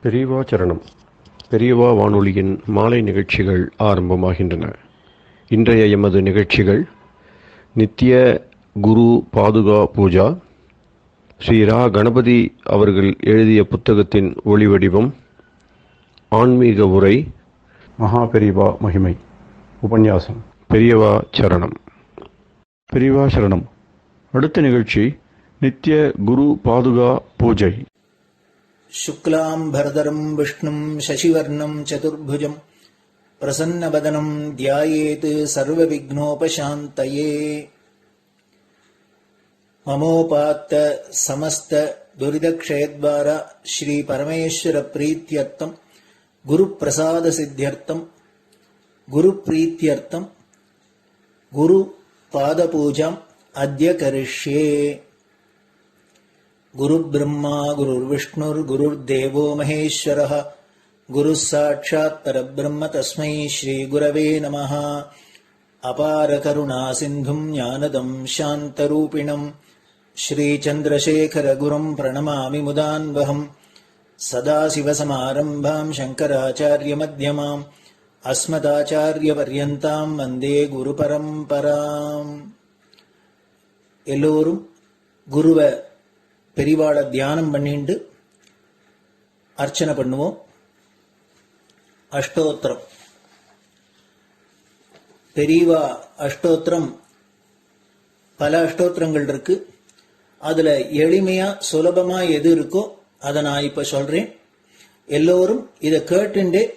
பெரியவா சரணம். பெரியவா வானொலியின் மாலை நிகழ்ச்சிகள் ஆரம்பமாகின்றன. இன்றைய எமது நிகழ்ச்சிகள் நித்திய குரு பாதுகா பூஜா, ஸ்ரீ ரா கணபதி அவர்கள் எழுதிய புத்தகத்தின் ஒளிவடிவம், ஆன்மீக உரை, மகா பெரியவா மகிமை உபன்யாசம். பெரியவா சரணம். பெரியவா சரணம். அடுத்த நிகழ்ச்சி நித்திய குரு பாதுகா பூஜை. शुक्लाम्बरधरम् विष्णुम् शशिवर्णम् चतुर्भुजम् प्रसन्नवदनम् ध्यायेत् सर्वविघ्नोपशान्तये। ममोपात्त समस्त दुरितक्षयद्वारा श्रीपरमेश्वरप्रीत्यर्थम् गुरुप्रसादसिद्ध्यर्थम् गुरुप्रीत्यर्थम् गुरुपादपूजाम् अद्य करिष्ये। गुरुर्ब्रह्मा गुरुर्विष्णुर्गुरुर्देवो महेश्वरः गुरुः साक्षात् परब्रह्म तस्मै श्रीगुरवे नमः। अपारकरुणासिन्धुम् ज्ञानदम् शान्तरूपिणम् श्रीचन्द्रशेखरगुरुम् प्रणमामि मुदान्वहम्। सदाशिवसमारम्भाम् शङ्कराचार्यमध्यमाम् अस्मदाचार्यपर्यन्ताम् वन्दे गुरुपरम्पराम्. எல்லோரும் குருவை பெரிவாளை தியானம் பண்ணிண்டு அர்ச்சனை பண்ணுவோம். அஷ்டோத்திரம். பெரியவா அஷ்டோத்திரம் பல அஷ்டோத்திரங்கள் இருக்கு. அதுல எளிமையா சுலபமா எது இருக்கோ அதை நான் இப்ப சொல்றேன். எல்லோரும் இதை கேட்டுண்டே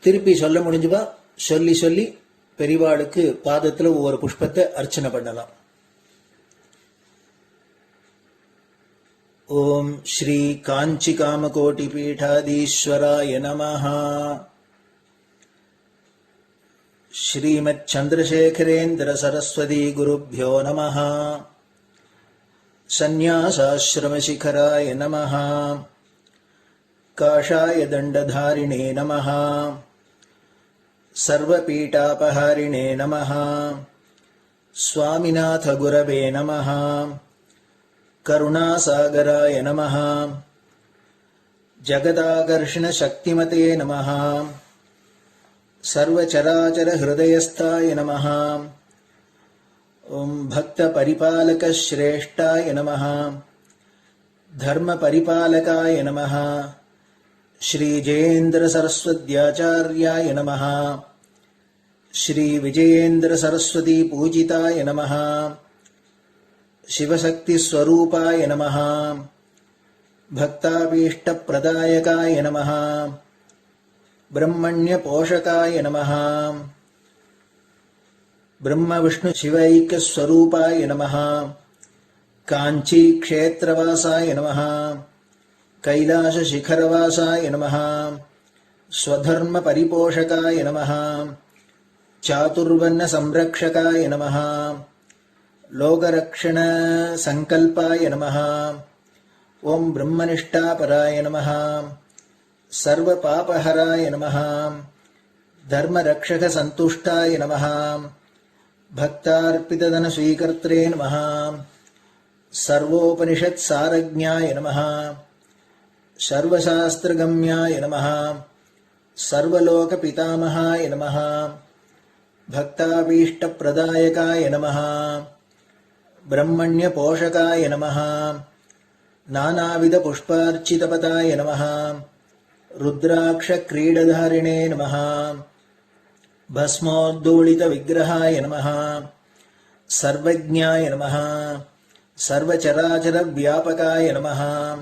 திருப்பி சொல்ல முடிஞ்சுவா சொல்லி சொல்லி பெரிவாளுக்கு பாதத்துல ஒவ்வொரு புஷ்பத்தை அர்ச்சனை பண்ணலாம். ओम श्री कांची कामकोटि पीठाधीश्वराय नमः। श्रीमत् चंद्रशेखरेन्द्र सरस्वती गुरुभ्यो नमः। संन्यासाश्रम शिखराय नमः। काषाय दंडधारिणे नमः। सर्वपीठापहारिणे नमः। स्वामिनाथ गुरवे नमः। करुणासागराय नमः। जगदाकर्षण शक्तिमते नमः। सर्वचराचर हृदयस्थाय नमः। ओम भक्त परिपालक श्रेष्ठाय नमः। धर्म परिपालकाय नमः। श्री जयेन्द्र सरस्वत्याचार्याय नमः। श्री विजयेन्द्र सरस्वती पूजिताय नमः। शिवशक्ति स्वरूपाय नमः। भक्ताभीष्ट प्रदायकाय नमः। ब्रह्मण्य पोषकाय नमः। ब्रह्म विष्णु शिवैक्य स्वरूपाय नमः। कांची क्षेत्रवासाय नमः। कैलाश शिखरवासाय नमः। स्वधर्म परिपोषकाय नमः। चातुर्वर्ण संरक्षकाय नमः। लोकरक्षण संकल्पाय नमः। ओम ब्रह्मनिष्ठापराय नमः। सर्वपापहराय नमः। धर्मरक्षक संतुष्टाय नमः। भक्तार्पितधन स्वीकर्त्रे नमः। सर्वोपनिषत् सारज्ञाय नमः। सर्वशास्त्रगम्याय नमः। सर्वलोक पितामहाय नमः। भक्ताभीष्ट प्रदायकाय नमः। ब्रह्मण्य पोषकाय नमः। नानाविध पुष्पार्चितपताय नमः। रुद्राक्ष क्रीडधारिणे नमः। भस्मोद्दोलित विग्रहाय नमः। सर्वज्ञाय नमः। सर्वचराचर व्यापकाय नमः।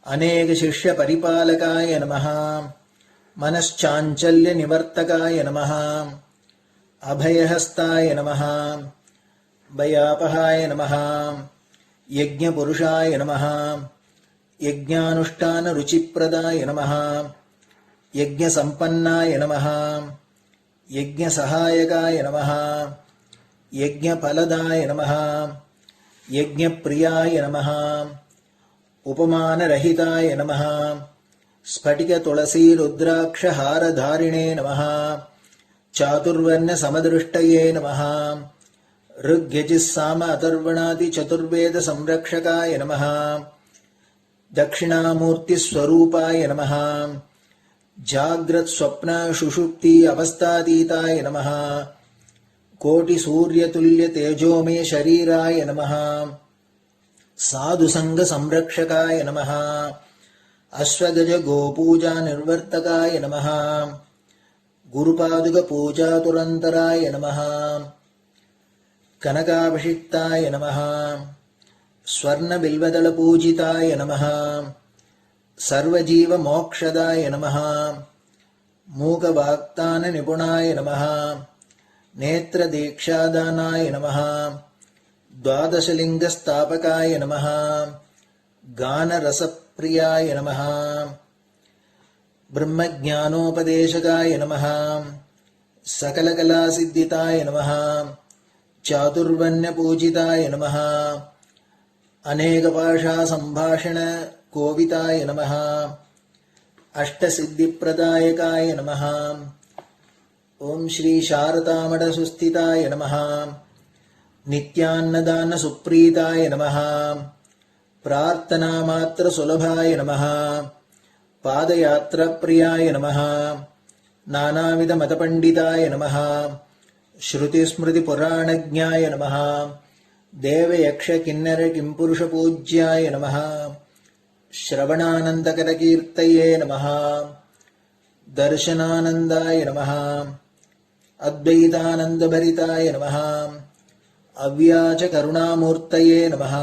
अनेक शिष्य परिपालकाय नमः। मनश्चाञ्चल्य निवर्तकाय नमः। अभयहस्ताय नमः। भयापहाय नमः। यज्ञपुरुषाय नमः। यज्ञानुष्ठान रुचिप्रदाय नमः। यज्ञसम्पन्नाय नमः। यज्ञसहायकाय नमः। यज्ञफलदाय नमः। यज्ञप्रियाय नमः। उपमानरहिताय नमः। स्फटिक तुलसी रुद्राक्ष हारधारिणे नमः। चातुर्वर्ण समदृष्टये नमः। ऋग्यजुस्साम अथर्वणादि चतुर्वेद संरक्षकाय नमः। दक्षिणामूर्तिस्वरूपाय नमः जाग्रत् स्वप्न सुषुप्ति अवस्थातीताय नमः कोटिसूर्यतुल्य तेजोमय शरीराय नमः साधुसंग संरक्षकाय नमः अश्वगज गोपूजा निर्वर्तकाय नमः गुरुपादुक पूजा तुरंतराय नमः कनकाभिषिक्ताय नमः स्वर्ण बिल्वदल पूजिताय नमः सर्वजीव मोक्षदाय नमः मूकवाक्तान निपुणाय नमः नेत्र दीक्षादानाय नमः द्वादशलिंग स्थापकाय नमः गान रसप्रियाय नमः ब्रह्मज्ञानोपदेशकाय नमः सकलकलासिद्धिताय नमः चातुर्वण्य पूजिताय नमः अनेकभाषा संभाषण कोविताय नमः अष्टसिद्धिप्रदायकाय नमः ओम श्री शारदामठ सुस्थिताय नमः नित्यान्नदान सुप्रीताय नमः प्रार्थना मात्र सुलभाय नमः पादयात्रा प्रियाय नमः नानाविध मतपंडिताय नमः श्रुति स्मृति पुराणज्ञाय नमः देव यक्ष किन्नर किंपुरुष पूज्याय नमः श्रवणानंदकर कीर्तये नमः दर्शनानंदाय नमः अद्वैतानंदभरिताय नमः अव्याच करुणामूर्तये नमः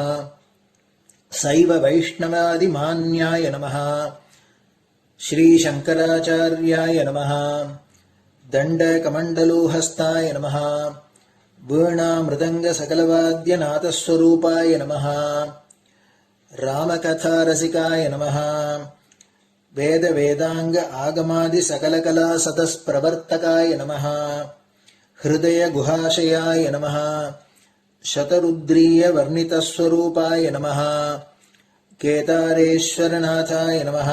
शैव वैष्णवादिमान्याय नमः श्री शंकराचार्याय नमः दंडकमंडलोहस्ताय नमः वीणा मृदंग सकलवाद्यनाथस्वरूपाय नमः रामकथा रसिकाय नमः वेद वेदांग आगमादि सकलकला सतस्प्रवर्तकाय नमः हृदय गुहाशयाय नमः शतरुद्रीय वर्णितस्वरूपाय नमः केदारेश्वरनाथाय नमः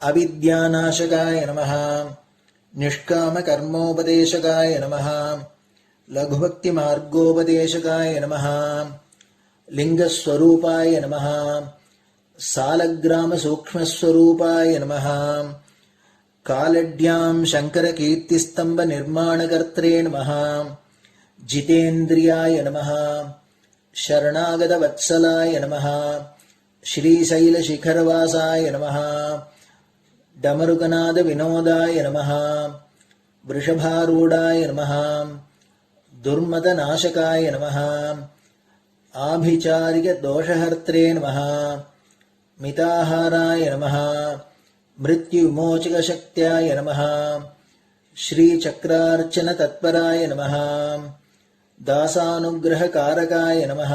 अविद्यानाशकाय नमः निष्कामकर्मोपदेशकाय नमः लघुभक्तिमार्गोपदेशकाय नमः लिंगस्वरूपाय नमः सालग्रामसूक्ष्मस्वरूपाय नमः कालड्यां शङ्करकीर्तिस्तम्भनिर्माणकर्त्रे नमः जितेन्द्रियाय नमः शरणागतवत्सलाय नमः श्रीशैलशिखरवासाय नमः डमरुकनादविनोदाय नमः वृषभारूढाय नमः दुर्मदनाशकाय नमः आभिचारिकदोषहर्त्रे नमः मिताहाराय नमः मृत्युविमोचकशक्त्याय नमः श्रीचक्रार्चनतत्पराय नमः दासानुग्रहकारकाय नमः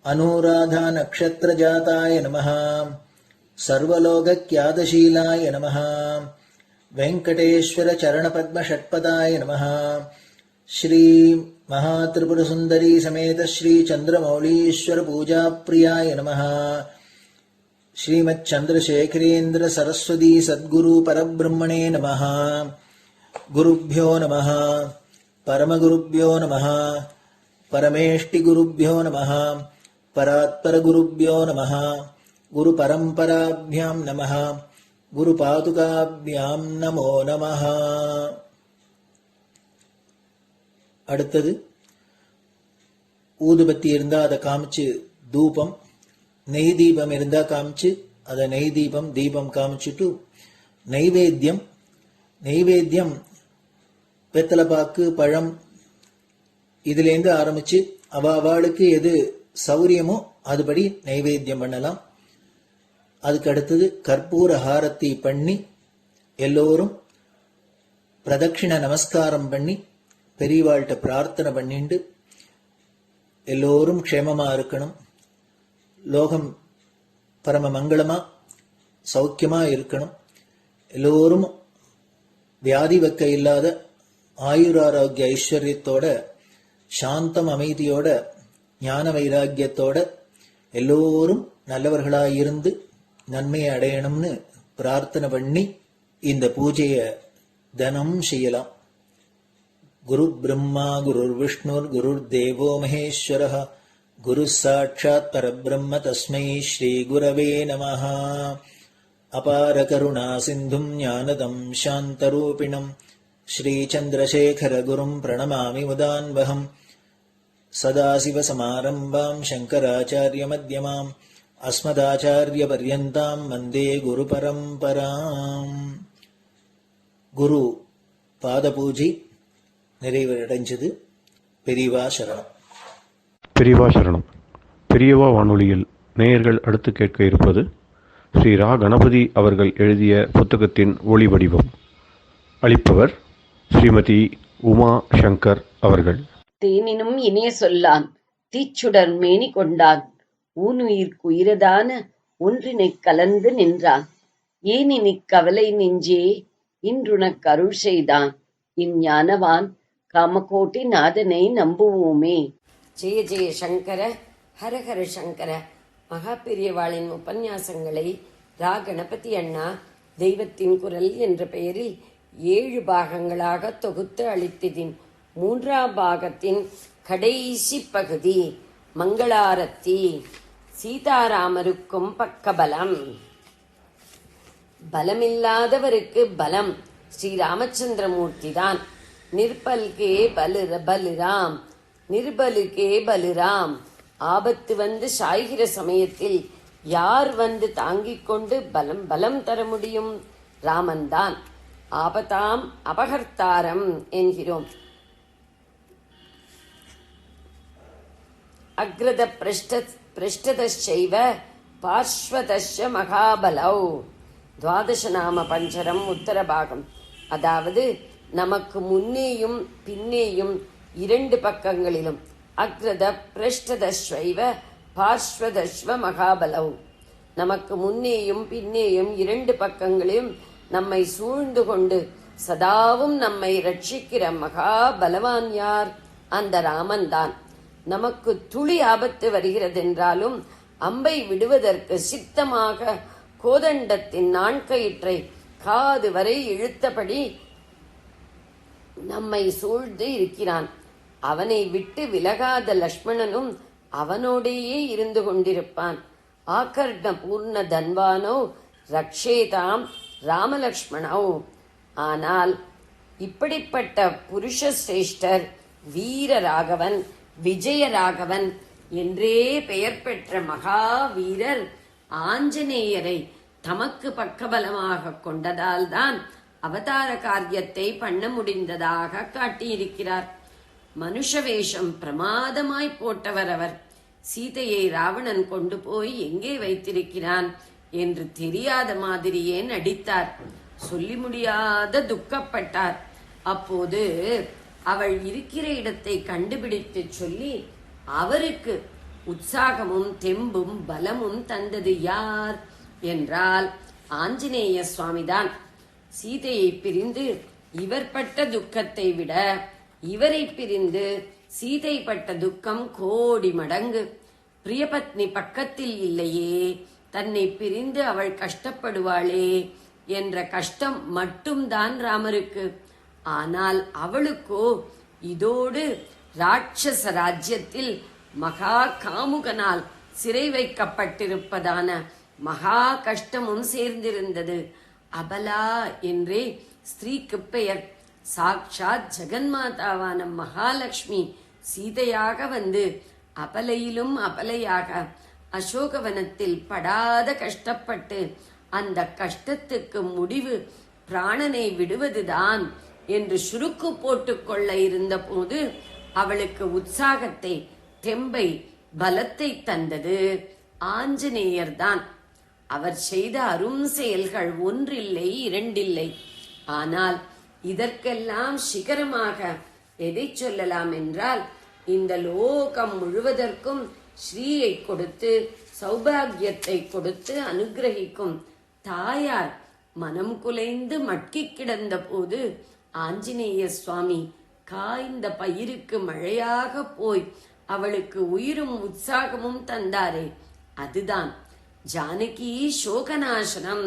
अनुराधानक्षत्रजाताय नमः सर्वलोकख्यातशीलाय नमः वेंकटेश्वरचरणपद्मषट्पदाय नमः श्री महात्रिपुरसुंदरी समेत श्री चंद्रमौलीश्वर पूजाप्रियाय नमः श्रीमच्चंद्रशेखरेन्द्र सरस्वती सद्गुरु परब्रह्मणे नमः गुरुभ्यो नमः परमगुरुभ्यो नमः परमेष्टिगुरुभ्यो नमः परात्परगुरुभ्यो नमः गुरुपरम्पराभ्यां नमः गुरुपादुकाभ्यां नमो नमः. அடுத்தது ஊதுபத்தி இருந்தா அதை காமிச்சு தூபம், நெய் தீபம் இருந்தா காமிச்சு அதை நெய் தீபம் தீபம் காமிச்சுட்டு நைவேத்தியம் வெத்தலைப்பாக்கு பழம் இதுலேருந்து ஆரம்பிச்சு அவளுக்கு எது சௌரியமோ அதுபடி நைவேத்தியம் பண்ணலாம். அதுக்கு அடுத்தது கற்பூர ஹாரத்தி பண்ணி எல்லோரும் பிரதட்சிண நமஸ்காரம் பண்ணி பெரியவாள்கிட்ட பிரார்த்தனை பண்ணிண்டு எல்லோரும் க்ஷேமமா இருக்கணும், லோகம் பரம மங்களமா சௌக்கியமா இருக்கணும், எல்லோரும் வியாதி வெக்க இல்லாத ஆயுராரோக்கிய ஐஸ்வர்யத்தோட சாந்தம் அமைதியோட ஞான வைராக்கியத்தோட எல்லோரும் நல்லவர்களாயிருந்து நன்மையை அடையணும்னு பிரார்த்தனை பண்ணி இந்த பூஜையை தினம் செய்யலாம். குரு பிரம்மா குருர் விஷ்ணுர் குருர் தேவோ மகேஸ்வரः குரு சாட்சாத் பரபிரம்ம தஸ்மை ஸ்ரீ குரவே நமஹ. அபார கருணா சிந்தும் ஞானதம் சாந்தரூபிணம் ஸ்ரீ சந்திரசேகர குரும் பிரணமாமி முதான்வகம். சதாசிவசமாரம்பாம் சங்கராச்சாரிய மத்யமாம் அஸ்மதாச்சாரிய பர்யந்தாம் வந்தே குரு பரம்பராம். குரு பாத பூஜை நிறைவடைஞ்சது. பெரியவா சரணம். பெரியவா சரணம். பெரியவா வானொலியில் நேயர்கள் அடுத்து கேட்க இருப்பது ஸ்ரீ ரா கணபதி அவர்கள் எழுதிய புத்தகத்தின் ஒளி வடிவம். அளிப்பவர் ஸ்ரீமதி உமா சங்கர் அவர்கள். தேனினும் இனிய சொல்லான் தீச்சுடர் மேனி கொண்டான் ஊனுயிர்க்குயிரதான ஒன்றினைக் கலந்து நின்றான் ஏனினிக் கவலை நெஞ்சே இன்றுனக் அருள் செய்தான் இஞ்ஞானவான் காமகோட்டி நாதனை நம்புவோமே. ஜெய ஜெய சங்கர ஹரஹர சங்கர. மகாபெரியவாளின் உபன்யாசங்களை ரா கணபதி அண்ணா தெய்வத்தின் குரல் என்ற பெயரில் 7 பாகங்களாக தொகுத்து அளித்ததின் 3ஆம் பாகத்தின் கடைசி பகுதி மங்களாரத்தி. சீதாராமருக்கும் பக்கபலம். பலமில்லாதவருக்கு பலம் ஸ்ரீராமச்சந்திரமூர்த்தி தான். நிர்பல்கே பலிராம், நிர்பலுக்கே பலிராம். ஆபத்து வந்து சாய்கிற சமயத்தில் யார் வந்து தாங்கிக் கொண்டு பலம் தர முடியும்? ராமன் தான். ஆபதாம் அபகர்த்தாரம் என்கிறோம். அக்ரத பிரஷ்டதச்சைவ பார்ஸ்வதச்ச மகாபலௌ. துவாதசநாம பஞ்சரம் உத்தரபாகம். அதாவது நமக்கு முன்னேயும் பின்னேயும் 2 பக்கங்களிலும் அக்ரத பிரஷ்டதஸ்வைவ பார்ஸ்வதஸ்வ மகாபலௌ. நமக்கு முன்னேயும் பின்னேயும் 2 பக்கங்களிலும் நம்மை சூழ்ந்து கொண்டு சதாவும் நம்மை ரட்சிக்கிற மகாபலவான் யார்? அந்த ராமன் தான். நமக்கு துளி ஆபத்து வருகிறதென்றாலும் அம்பை விடுவதற்கு சித்தமாக கோதண்டத்தின் நான்கயிற்றை காது வரை இழுத்தபடி நம்மை சூழ்ந்து இருக்கிறான். அவனை விட்டு விலகாத லக்ஷ்மணனும் அவனோடேயே இருந்து கொண்டிருப்பான். ஆகர்ண பூர்ண தன்வானோ ரக்ஷேதாம் ராமலக்ஷ்மணோ. ஆனால் இப்படிப்பட்ட புருஷ சிரேஷ்டர் வீரராகவன், விஜயராகவன் என்றே பெயர் பெற்ற மகாவீரர் ஆஞ்சநேயரை தமக்கு பக்கபலமாக கொண்டதால்தான் அவதார காரியத்தை பண்ண முடிந்ததாக காட்டியிருக்கிறார். மனுஷ வேஷம் பிரமாதமாய் போட்டவர் அவர். சீதையை ராவணன் கொண்டு போய் எங்கே வைத்திருக்கிறான் என்று தெரியாத மாதிரியே நடித்தார். சொல்லி முடியாத துக்கப்பட்டார். அப்போது அவள் இருக்கிற இடத்தை கண்டுபிடித்து சொல்லி அவருக்கு உற்சாகமும் தெம்பும் பலமும் தந்தது யார் என்றால் ஆஞ்சநேய சுவாமிதான். சீதையை பிரிந்து இவர் பட்ட துக்கத்தை விட இவரை பிரிந்து சீதை பட்ட துக்கம் கோடி மடங்கு. பிரியபத்னி பக்கத்தில் இல்லையே, தன்னை பிரிந்து அவள் கஷ்டப்படுவாளே என்ற கஷ்டம் மட்டும்தான் ராமருக்கு. ஆனால் அவளுக்கோ இதோடு ராட்சச ராஜ்யத்தில் மகா காமுகனால் சிறை வைக்கப்பட்டிருப்பதான மகா கஷ்டமும் சேர்ந்திருந்தது. அபலா என்றே ஸ்திரீக்கு பெயர். சாக்ஷாத் ஜெகன்மாதாவான மகாலட்சுமி சீதையாக வந்து அபலையிலும் அபலையாக அசோகவனத்தில் படாத கஷ்டப்பட்டு அந்த கஷ்டத்துக்கு முடிவு பிராணனை விடுவதுதான் என்று சுருக்கு போட்டுக்கொள்ள இருந்த போது அவளுக்கு உற்சாகத்தை, தெம்பை, பலத்தை தந்தது ஆஞ்சநேயர்தான். அவர் செய்த அரும் செயல்கள் ஒன்றில்லை, இரண்டில்லை. ஆனால் இதற்கெல்லாம் சிகரமாக எதை சொல்லலாம் என்றால், இந்த லோகம் முழுவதற்கும் ஸ்ரீயை கொடுத்து சௌபாகியத்தை கொடுத்து அனுகிரகிக்கும் தாயார் மனம் குலைந்து மட்கி கிடந்த போது ஆஞ்சநேய சுவாமி காய்ந்த பயிருக்கு மழையாக போய் அவளுக்கு உயிரும் உற்சாகமும் தந்தாரே, அதுதான் ஜானகி சோகநாசனம்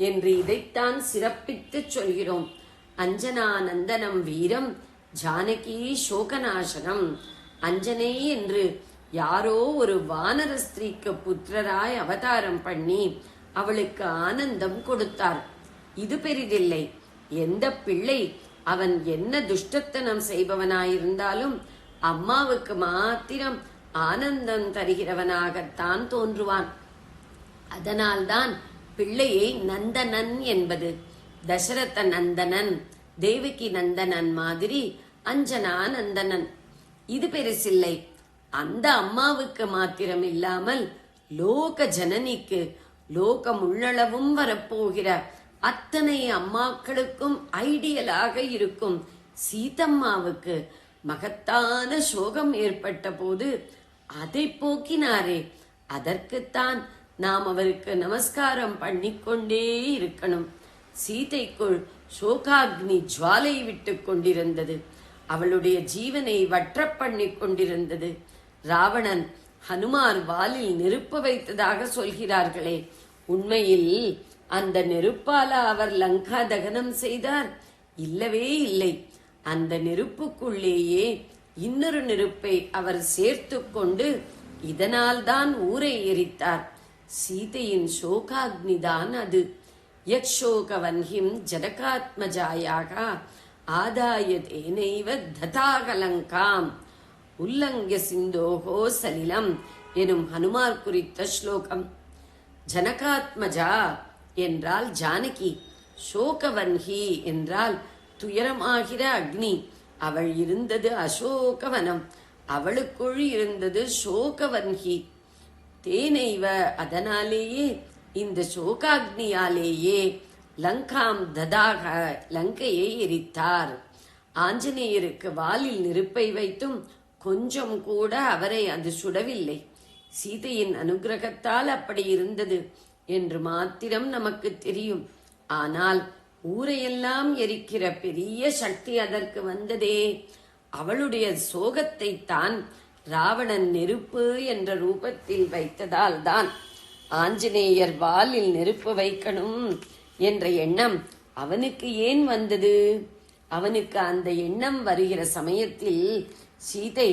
என்று இதைத்தான் சிறப்பித்து சொல்கிறோம். அஞ்சனா நந்தனம் வீரம் ஜானகி சோகநாசனம். அஞ்சனை என்று யாரோ ஒரு வானர ஸ்திரீக்கு புத்திரராய் அவதாரம் பண்ணி அவளுக்கு ஆனந்தம் கொடுத்தார். இது பெரிதில்லை. எந்த பிள்ளை அவன் என்ன துஷ்டத்தனம் செய்பவனாயிருந்தாலும் அம்மாவுக்கு மாத்திரம் ஆனந்தம் தருகிறவனாகத்தான் தோன்றுவான். அதனால்தான் பிள்ளையை நந்தனன் என்பது. தசரத நந்தனன், தேவகி நந்தனன் மாதிரி அஞ்சனா நந்தனன். இது பெருசில்லை. அந்த அம்மாவுக்கு மாத்திரம் இல்லாமல் லோக ஜனனிக்கு, லோகம் உள்ளளவும் வரப்போகிற அத்தனை அம்மாக்களுக்கும் ஐடியலாக இருக்கும் சீதம்மாவுக்கு மகத்தான சோகம் ஏற்பட்ட போது அதை போக்கினாரே, அதற்குத்தான் நாம் அவருக்கு நமஸ்காரம் பண்ணிக்கொண்டே இருக்கணும். சீதைக்குள் சோகாக்னி ஜுவாலை விட்டு கொண்டிருந்தது. அவளுடைய ஜீவனை வற்ற பண்ணி கொண்டிருந்தது. ராவணன் ஹனுமார் வாலில் நெருப்பு வைத்ததாக சொல்கிறார்களே, உண்மையில் அந்த நெருப்பால அவர் லங்கா தகனம் செய்தார்? இல்லவே இல்லை. அந்த நெருப்புக்குள்ளேயே இன்னொரு நெருப்பை அவர் சேர்த்து கொண்டு இதனால்தான் ஊரை எரித்தார். சீதையின் சோகாக்னிதான் அது. யக்ஷோகவன்ஹிம் ஜனகாத்மஜாயாக ஆதாய தேனைவ ததாகலங்காம் உல்லங்கிய சிந்தோகோ சலிலம் எனும் ஹனுமார் குறித்த ஸ்லோகம். ஜனகாத்மஜா என்றால் ஜானகி, சோகவன்ஹி என்றால் துயரமாகிற அக்னி. அவள் இருந்தது அசோகவனம், அவளுக்குள் இருந்தது சோகவன்ஹி. தேனைவ, அதனாலேயே, இந்த சோகாக்னியாலேயே லங்காம் ததாக, லங்கையை எரித்தார். ஆஞ்சநேயருக்கு வாலில் நெருப்பை வைத்தும் கொஞ்சம் கூட அவரை அது சுடவில்லை. சீதையின் அனுகிரகத்தால் அப்படி இருந்தது என்று மாத்திரம் நமக்கு தெரியும். ஆனால் ஊரையெல்லாம் எரிக்கிற பெரிய சக்தி அதற்கு வந்ததே. அவளுடைய சோகத்தை தான் ராவணன் நெருப்பு என்ற ரூபத்தில் வைத்ததால் தான் ஆஞ்சநேயர் வாலில் நெருப்பு வைக்கணும் என்ற எண்ணம் அவனுக்கு ஏன் வந்தது? அவனுக்கு அந்த எண்ணம் வருகிற சமயத்தில் சீதை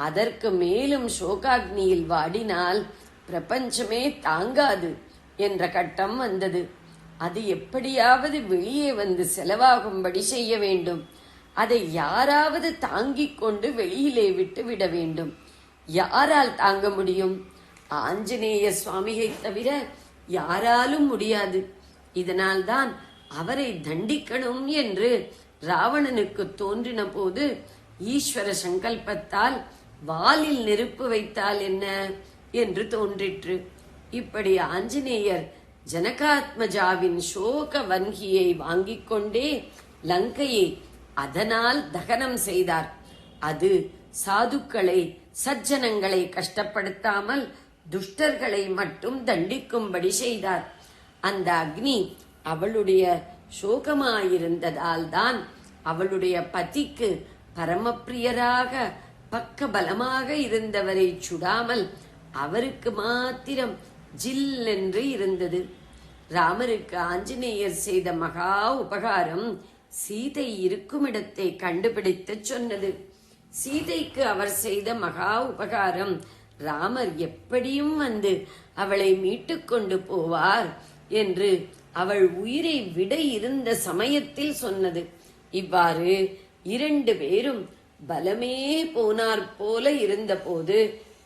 அதற்கு மேலும் சோகாக்னியில் வாடினால் பிரபஞ்சமே தாங்காது என்ற கட்டம் வந்தது. அது எப்படியாவது வெளியே வந்து செலவாகும்படி செய்ய வேண்டும். அதை யாராவது தாங்கிக் கொண்டு வெளியிலே விட்டு விட வேண்டும். யாரால் தாங்க முடியும்? ஆஞ்சநேய சுவாமியை தவிர யாராலும் முடியாது. இதனால்தான் அவரை தண்டிக்கணும் என்று ராவணனுக்கு தோன்றின போது ஈஸ்வர சங்கல்பத்தால் வாலில் நெருப்பு வைத்தால் என்ன என்று தோன்றிற்று. இப்படி ஆஞ்சநேயர் ஜனகாத்மஜாவின் சோக வன்கியை வாங்கிக் கொண்டே லங்கையை அதனால் தகனம் செய்தார். அது சாதுக்களை, சஜ்ஜனங்களை கஷ்டப்படுத்தாமல் துஷ்டர்களை மட்டும் தண்டிக்கும்படி செய்தார். அந்த அக்னி அவளுடைய சோகமாயிருந்ததால் தான் அவளுடைய பதிக்கு பரமப்பிரியராக பக்க பலமாக இருந்தவரை சுடாமல் அவருக்கு மாத்திரம் ஜில் என்று இருந்தது. ராமருக்கு ஆஞ்சநேயர் செய்த மகா உபகாரம் சீதை இருக்கும் இடத்தை கண்டுபிடித்து சொன்னது. சீதைக்கு அவர் செய்த மகா உபகாரம் ராமர் எப்படியும் வந்து அவளை மீட்டுக் கொண்டு போவார் என்று அவள் உயிரை விட இருந்த சமயத்தில் சொன்னது. இவ்வாறு இரண்டு பேரும் பலமே போனார் போல இருந்த போது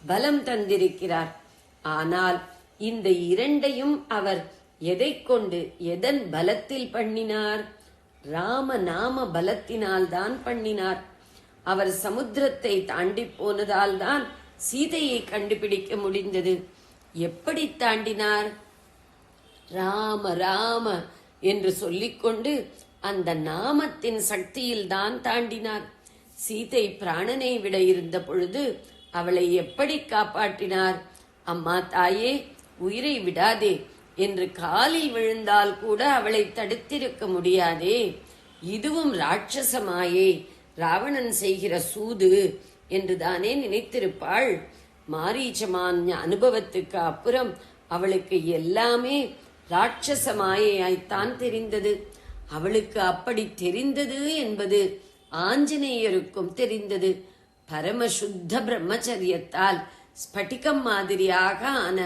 பலம் தந்திருக்கிறார். ஆனால் இந்த இரண்டையும் அவர் எதை கொண்டு, எதன் பலத்தில் பண்ணினார்? ராம நாம பலத்தினால் தான் பண்ணினார். அவர் சமுத்திரத்தை தாண்டி போனதால் தான் சீதையை கண்டுபிடிக்க முடிந்தது. எப்படி தாண்டினார்? ராம ராம என்று சொல்லிக்கொண்டு அந்த நாமத்தின் சக்தியில் தான் தாண்டினார். சீதை பிராணனை விட இருந்த பொழுது அவளை எப்படி காப்பாற்றினார்? அம்மா தாயே, உயிரை விடாதே என்று காலில் விழுந்தால் கூட அவளை தடுத்திருக்க முடியாதே. இதுவும் ராட்சசமாயே, ராவணன் செய்கிற சூது என்றுதானே நினைத்திருப்பாள். மாரீச்சமான் அனுபவத்துக்கு அப்புறம் அவளுக்கு எல்லாமே ராட்சச மாயையாய்த்தான் தெரிந்தது. அவளுக்கு அப்படி தெரிந்தது என்பது ஆஞ்சநேயருக்கும் தெரிந்தது. பரமசுத்த பிரம்மச்சரியத்தால் ஸ்படிகம் மாதிரியாக ஆன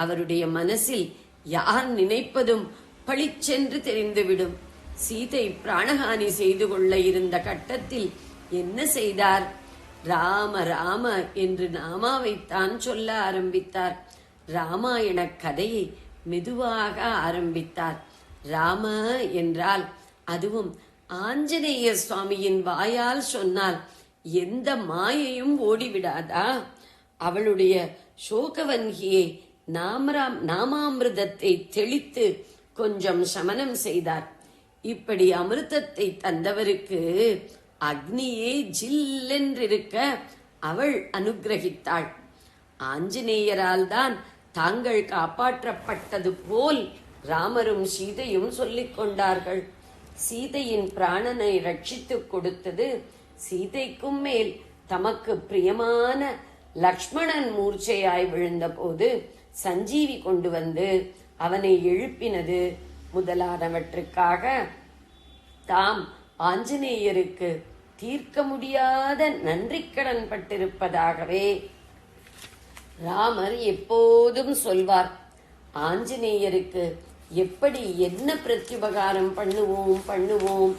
அவருடைய மனசில் யார் நினைப்பதும் பளிச்சென்று தெரிந்துவிடும். சீதை பிராணஹானி செய்து கொள்ள இருந்த கட்டத்தில் என்ன செய்தார்? ராம ராம என்று நாமாவைத்தான் சொல்ல ஆரம்பித்தார். ராமாயண கதையை மெதுவாக ஆரம்பித்தார். ராம என்றால், அதுவும் ஆஞ்சநேய சுவாமியின் வாயால் சொன்னால் எந்த மாயையும் ஓடிவிடாதா? அவளுடைய சோகவன்கியை நாமாமிர்தத்தை தெளித்து கொஞ்சம் சமனம் செய்தார். இப்படி அமிர்தத்தை தந்தவருக்கு அக்னியே ஜில்லென்றிருக்க அவள் அனுகிரகித்தாள். ஆஞ்சநேயரால் தான் தாங்கள் காப்பாற்றப்பட்டது போல் ராமரும் சீதையும் சொல்லிக் கொண்டார்கள். சீதையின் பிராணனை ரட்சித்துக் கொடுத்தது சீதைக்கும் மேல் தமக்கு பிரியமான லக்ஷ்மணன் மூர்ச்சையாய் விழுந்த போது சஞ்சீவி கொண்டு வந்து அவனை எழுப்பினது முதலானவற்றுக்காக தாம் ஆஞ்சநேயருக்கு தீர்க்க முடியாத நன்றிக்கடன் பட்டிருப்பதாகவே ராமர் எப்போதும் சொல்வார். ஆஞ்சநேயருக்கு எப்படி என்ன பிரத்யுபகாரம் பண்ணுவோம்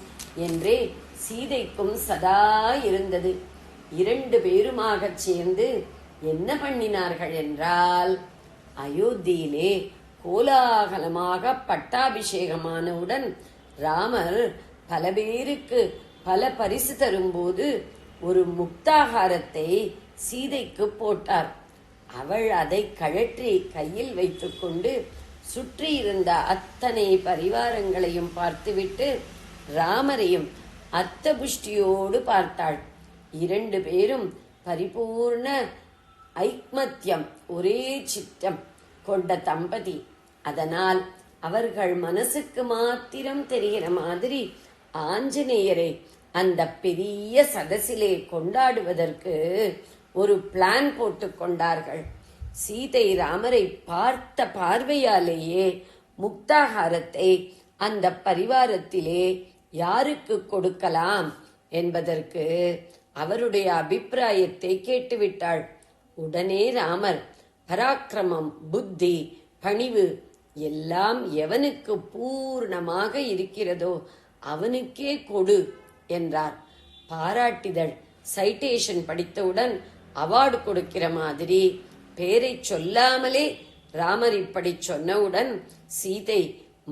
என்றே சீதைக்கும் சதா இருந்தது. 2 பேருமாக சேர்ந்து என்ன பண்ணினார்கள் என்றால், அயோத்தியிலே கோலாகலமாக பட்டாபிஷேகமானவுடன் ராமர் பல பேருக்கு பல பரிசு தரும்போது ஒரு முக்தாகாரத்தை சீதைக்கு போட்டார். அவள் அதை கழற்றி கையில் வைத்துக்கொண்டு சுற்றி இருந்த அத்தனை பரிவாரங்களையும் பார்த்துவிட்டு ராமரையும் அத்தபுஷ்டியோடு பார்த்தாள். 2 பேரும் பரிபூர்ண ஐக்மத்தியம், ஒரே சித்தம் கொண்ட தம்பதி. அதனால் அவர்கள் மனசுக்கு மாத்திரம் தெரிகிற மாதிரி ஆஞ்சநேயரை அந்த பெரிய சதசிலே கொண்டாடுவதற்கு ஒரு பிளான் போட்டு கொண்டார்கள். சீதை ராமரை பார்த்த பார்வையாலேயே முக்தாகாரத்தை அந்த பரிவாரத்திலே யாருக்கு கொடுக்கலாம் என்பதற்கு அவருடைய அபிப்பிராயத்தை கேட்டுவிட்டாள். உடனே ராமர் பராக்கிரமம், புத்தி, பணிவு எல்லாம் எவனுக்கு பூர்ணமாக இருக்கிறதோ அவனுக்கே கொடு என்றார். பாராட்டிதழ், சைட்டேஷன் படித்தவுடன் அவார்டு கொடுக்கிற மாதிரி பேரை சொல்லாமலே ராமர் இப்படி சொன்னவுடன் சீதை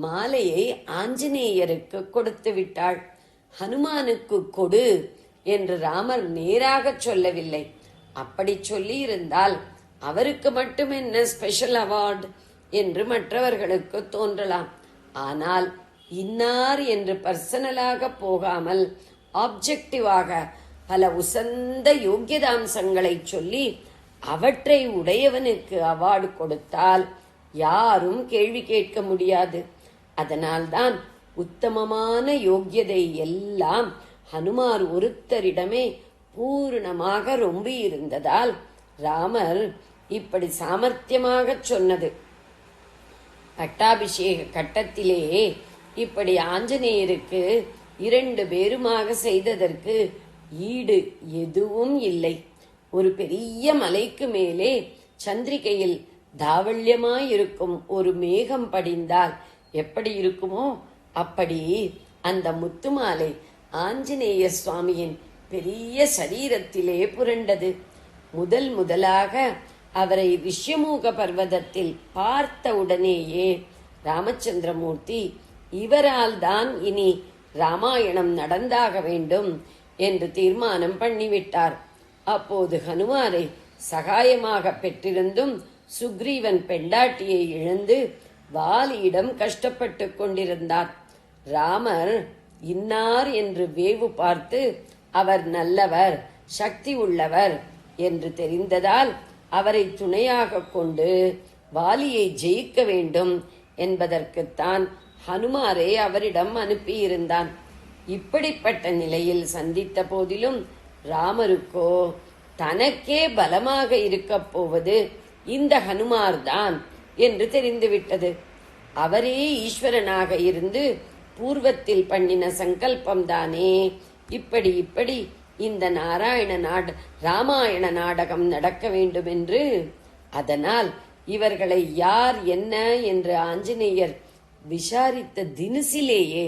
மாலையை ஆஞ்சநேயருக்கு கொடுத்து விட்டாள். ஹனுமானுக்கு கொடு என்று ராமர் நேராக சொல்லவில்லை. அப்படி சொல்லி இருந்தால் அவருக்கு மட்டும் என்ன ஸ்பெஷல் அவார்டு என்று மற்றவர்களுக்கு தோன்றலாம். ஆனால் இன்னார் என்று பர்சனலாக போகாமல் ஆப்ஜெக்டிவாக பல உசந்த யோக்கியதாம்சங்களை சொல்லி அவற்றை உடையவனுக்கு அவார்டு கொடுத்தால் யாரும் கேள்வி கேட்க முடியாது. அதனால்தான் உத்தமமான யோக்கியதை எல்லாம் ஹனுமார் ஒருத்தரிடமே பூர்ணமாக ரொம்ப இருந்ததால் ராமர் இப்படி சாமர்த்தியமாக சொன்னது. பட்டாபிஷேக கட்டத்திலே இப்படி ஆஞ்சநேயருக்கு 2 பேருமாக செய்ததற்கு ஈடு எதுவும் இல்லை. ஒரு பெரிய மலைக்கு மேலே சந்திரிகையில் தாவள்யமாயிருக்கும் ஒரு மேகம் படிந்தால் எப்படி இருக்குமோ அப்படி அந்த முத்துமாலை ஆஞ்சநேய சுவாமியின் பெரிய சரீரத்திலே புரண்டது. முதலாக அவரை ரிஷ்யமூக பர்வதத்தில் பார்த்த உடனேயே ராமச்சந்திரமூர்த்தி இவரால் தான் இனி ராமாயணம் நடந்தாக வேண்டும் என்று தீர்மானம் பண்ணிவிட்டார். அப்போது ஹனுமாரை சகாயமாக பெற்றிருந்தும் சுக்ரீவன் பெண்டாட்டியை இழந்து வாலியிடம் கஷ்டப்பட்டு கொண்டிருந்தார். ராமர் இன்னார் என்று வேவு பார்த்து அவர் நல்லவர், சக்தி உள்ளவர் என்று தெரிந்ததால் அவரை துணையாக கொண்டு வாலியை ஜெயிக்க வேண்டும் என்பதற்குத்தான் ஹனுமாரை அவரிடம் அனுப்பியிருந்தான். இப்படிப்பட்ட நிலையில் சந்தித்த போதிலும் ராமருக்கோ தனக்கே பலமாக இருக்கப் போவது இந்த ஹனுமார் தான் என்று தெரிந்துவிட்டது. அவரே ஈஸ்வரனாக இருந்து பூர்வத்தில் பண்ணின சங்கல்பம் தானே இப்படி இந்த ராமாயண நாடகம் நடக்க வேண்டும் என்று. அதனால் இவர்களை யார் என்ன என்று ஆஞ்சநேயர் விசாரித்த தினசிலேயே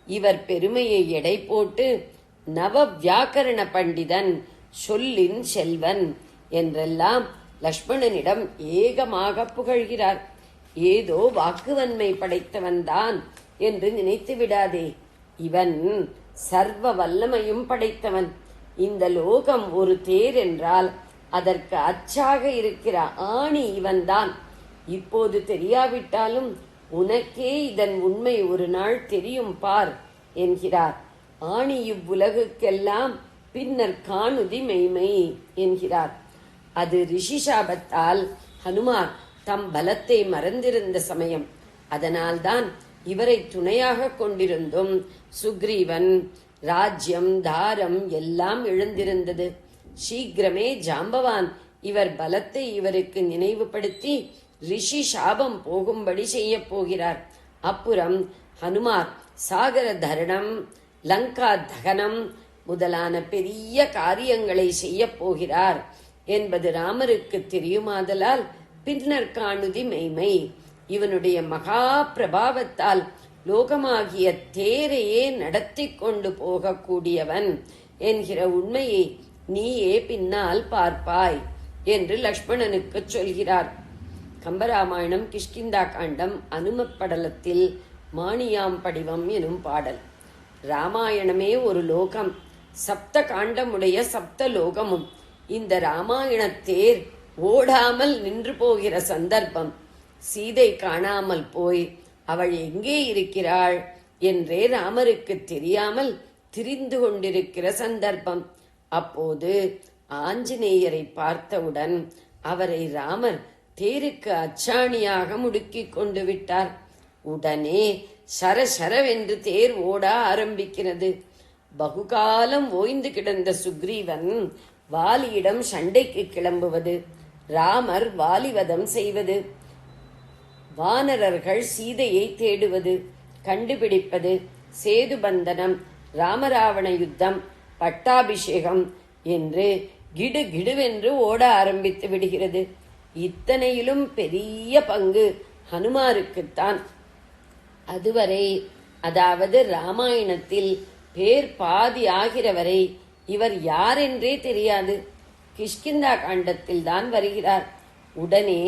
இவர் பெருமையை எடை போட்டு நவ வியாக்கரண பண்டிதன், சொல்லின் செல்வன் என்றெல்லாம் லக்ஷ்மணனிடம் ஏகமாக புகழ்கிறார். ஏதோ வாக்குவன்மை படைத்தவன்தான் என்று நினைத்து விடாதே. இவன் சர்வ வல்லமையும் படைத்தவன். இந்த லோகம் ஒரு தேர் என்றால் அதற்கு அச்சாக இருக்கிற ஆணி இவன்தான். இப்போது தெரியாவிட்டாலும் உனக்கே இதன் உண்மை ஒரு நாள் தெரியும் பார் என்கிறார். ஆணி இவ்வுலகுக்கெல்லாம் பின்னர் காணுதி மெய்மை என்கிறார். அது ரிஷிசாபத்தால் ஹனுமார் தம் பலத்தை மறந்திருந்த சமயம். அதனால்தான் இவரை துணையாக கொண்டிருந்தும் சுக்ரீவன் ராஜ்யம் தாரம் எல்லாம் இழந்திருந்தது. சீக்கிரமே ஜாம்பவான் இவர் பலத்தை இவருக்கு நினைவுபடுத்தி ரிஷி சாபம் போகும்படி செய்ய போகிறார். அப்புறம் ஹனுமார் சாகர தரணம், லங்கா தகனம் முதலான பெரிய காரியங்களை செய்ய போகிறார் என்பது ராமருக்கு தெரியுமாதலால் பின்னர் காணுதி மெய்மை. இவனுடைய மகா பிரபாவத்தால் லோகமாகிய தேரையே நடத்தி கொண்டு போகக்கூடியவன் என்கிற உண்மையை நீயே பின்னால் பார்ப்பாய் என்று லக்ஷ்மணனுக்கு சொல்கிறார். கம்பராமாயணம் கிஷ்கிந்தா காண்டம் அனுமப்படலத்தில் மாணியாம் படிவம் எனும் பாடல். ராமாயணமே ஒரு லோகம், சப்த காண்டமுடைய சப்த லோகமும். இந்த ராமாயண தேர் ஓடாமல் நின்று போகிற சந்தர்ப்பம். சீதை காணாமல் போய் அவள் எங்கே இருக்கிறாள் என்றே ராமருக்கு தெரியாமல் திரிந்து கொண்டிருக்கிற சந்தர்ப்பம். அப்போது ஆஞ்சநேயரை பார்த்தவுடன் அவரை ராமர் தேருக்கு அச்சாணியாக முடுக்கிக் கொண்டு விட்டார். உடனே சரசரவென்று தேர் ஓட ஆரம்பிக்கிறது. பகுகாலம் ஓய்ந்து கிடந்த சுக்ரீவன் வாலியிடம் சண்டைக்கு கிளம்புவது, ராமர் வாலிவதம் செய்வது, வானரர்கள் சீதையை தேடுவது, கண்டுபிடிப்பது, சேதுபந்தனம், ராமராவண யுத்தம், பட்டாபிஷேகம் என்று கிடுகிடுவென்று ஓட ஆரம்பித்து விடுகிறது. இத்தனையிலும் பெரிய பங்கு ஹனுமாருக்குத்தான். அதுவரை, அதாவது ராமாயணத்தில் பேர் பாதி ஆகிறவரை இவர் யாரென்றே தெரியாது. கிஷ்கிந்தா காண்டத்தில் தான் வருகிறார். உடனே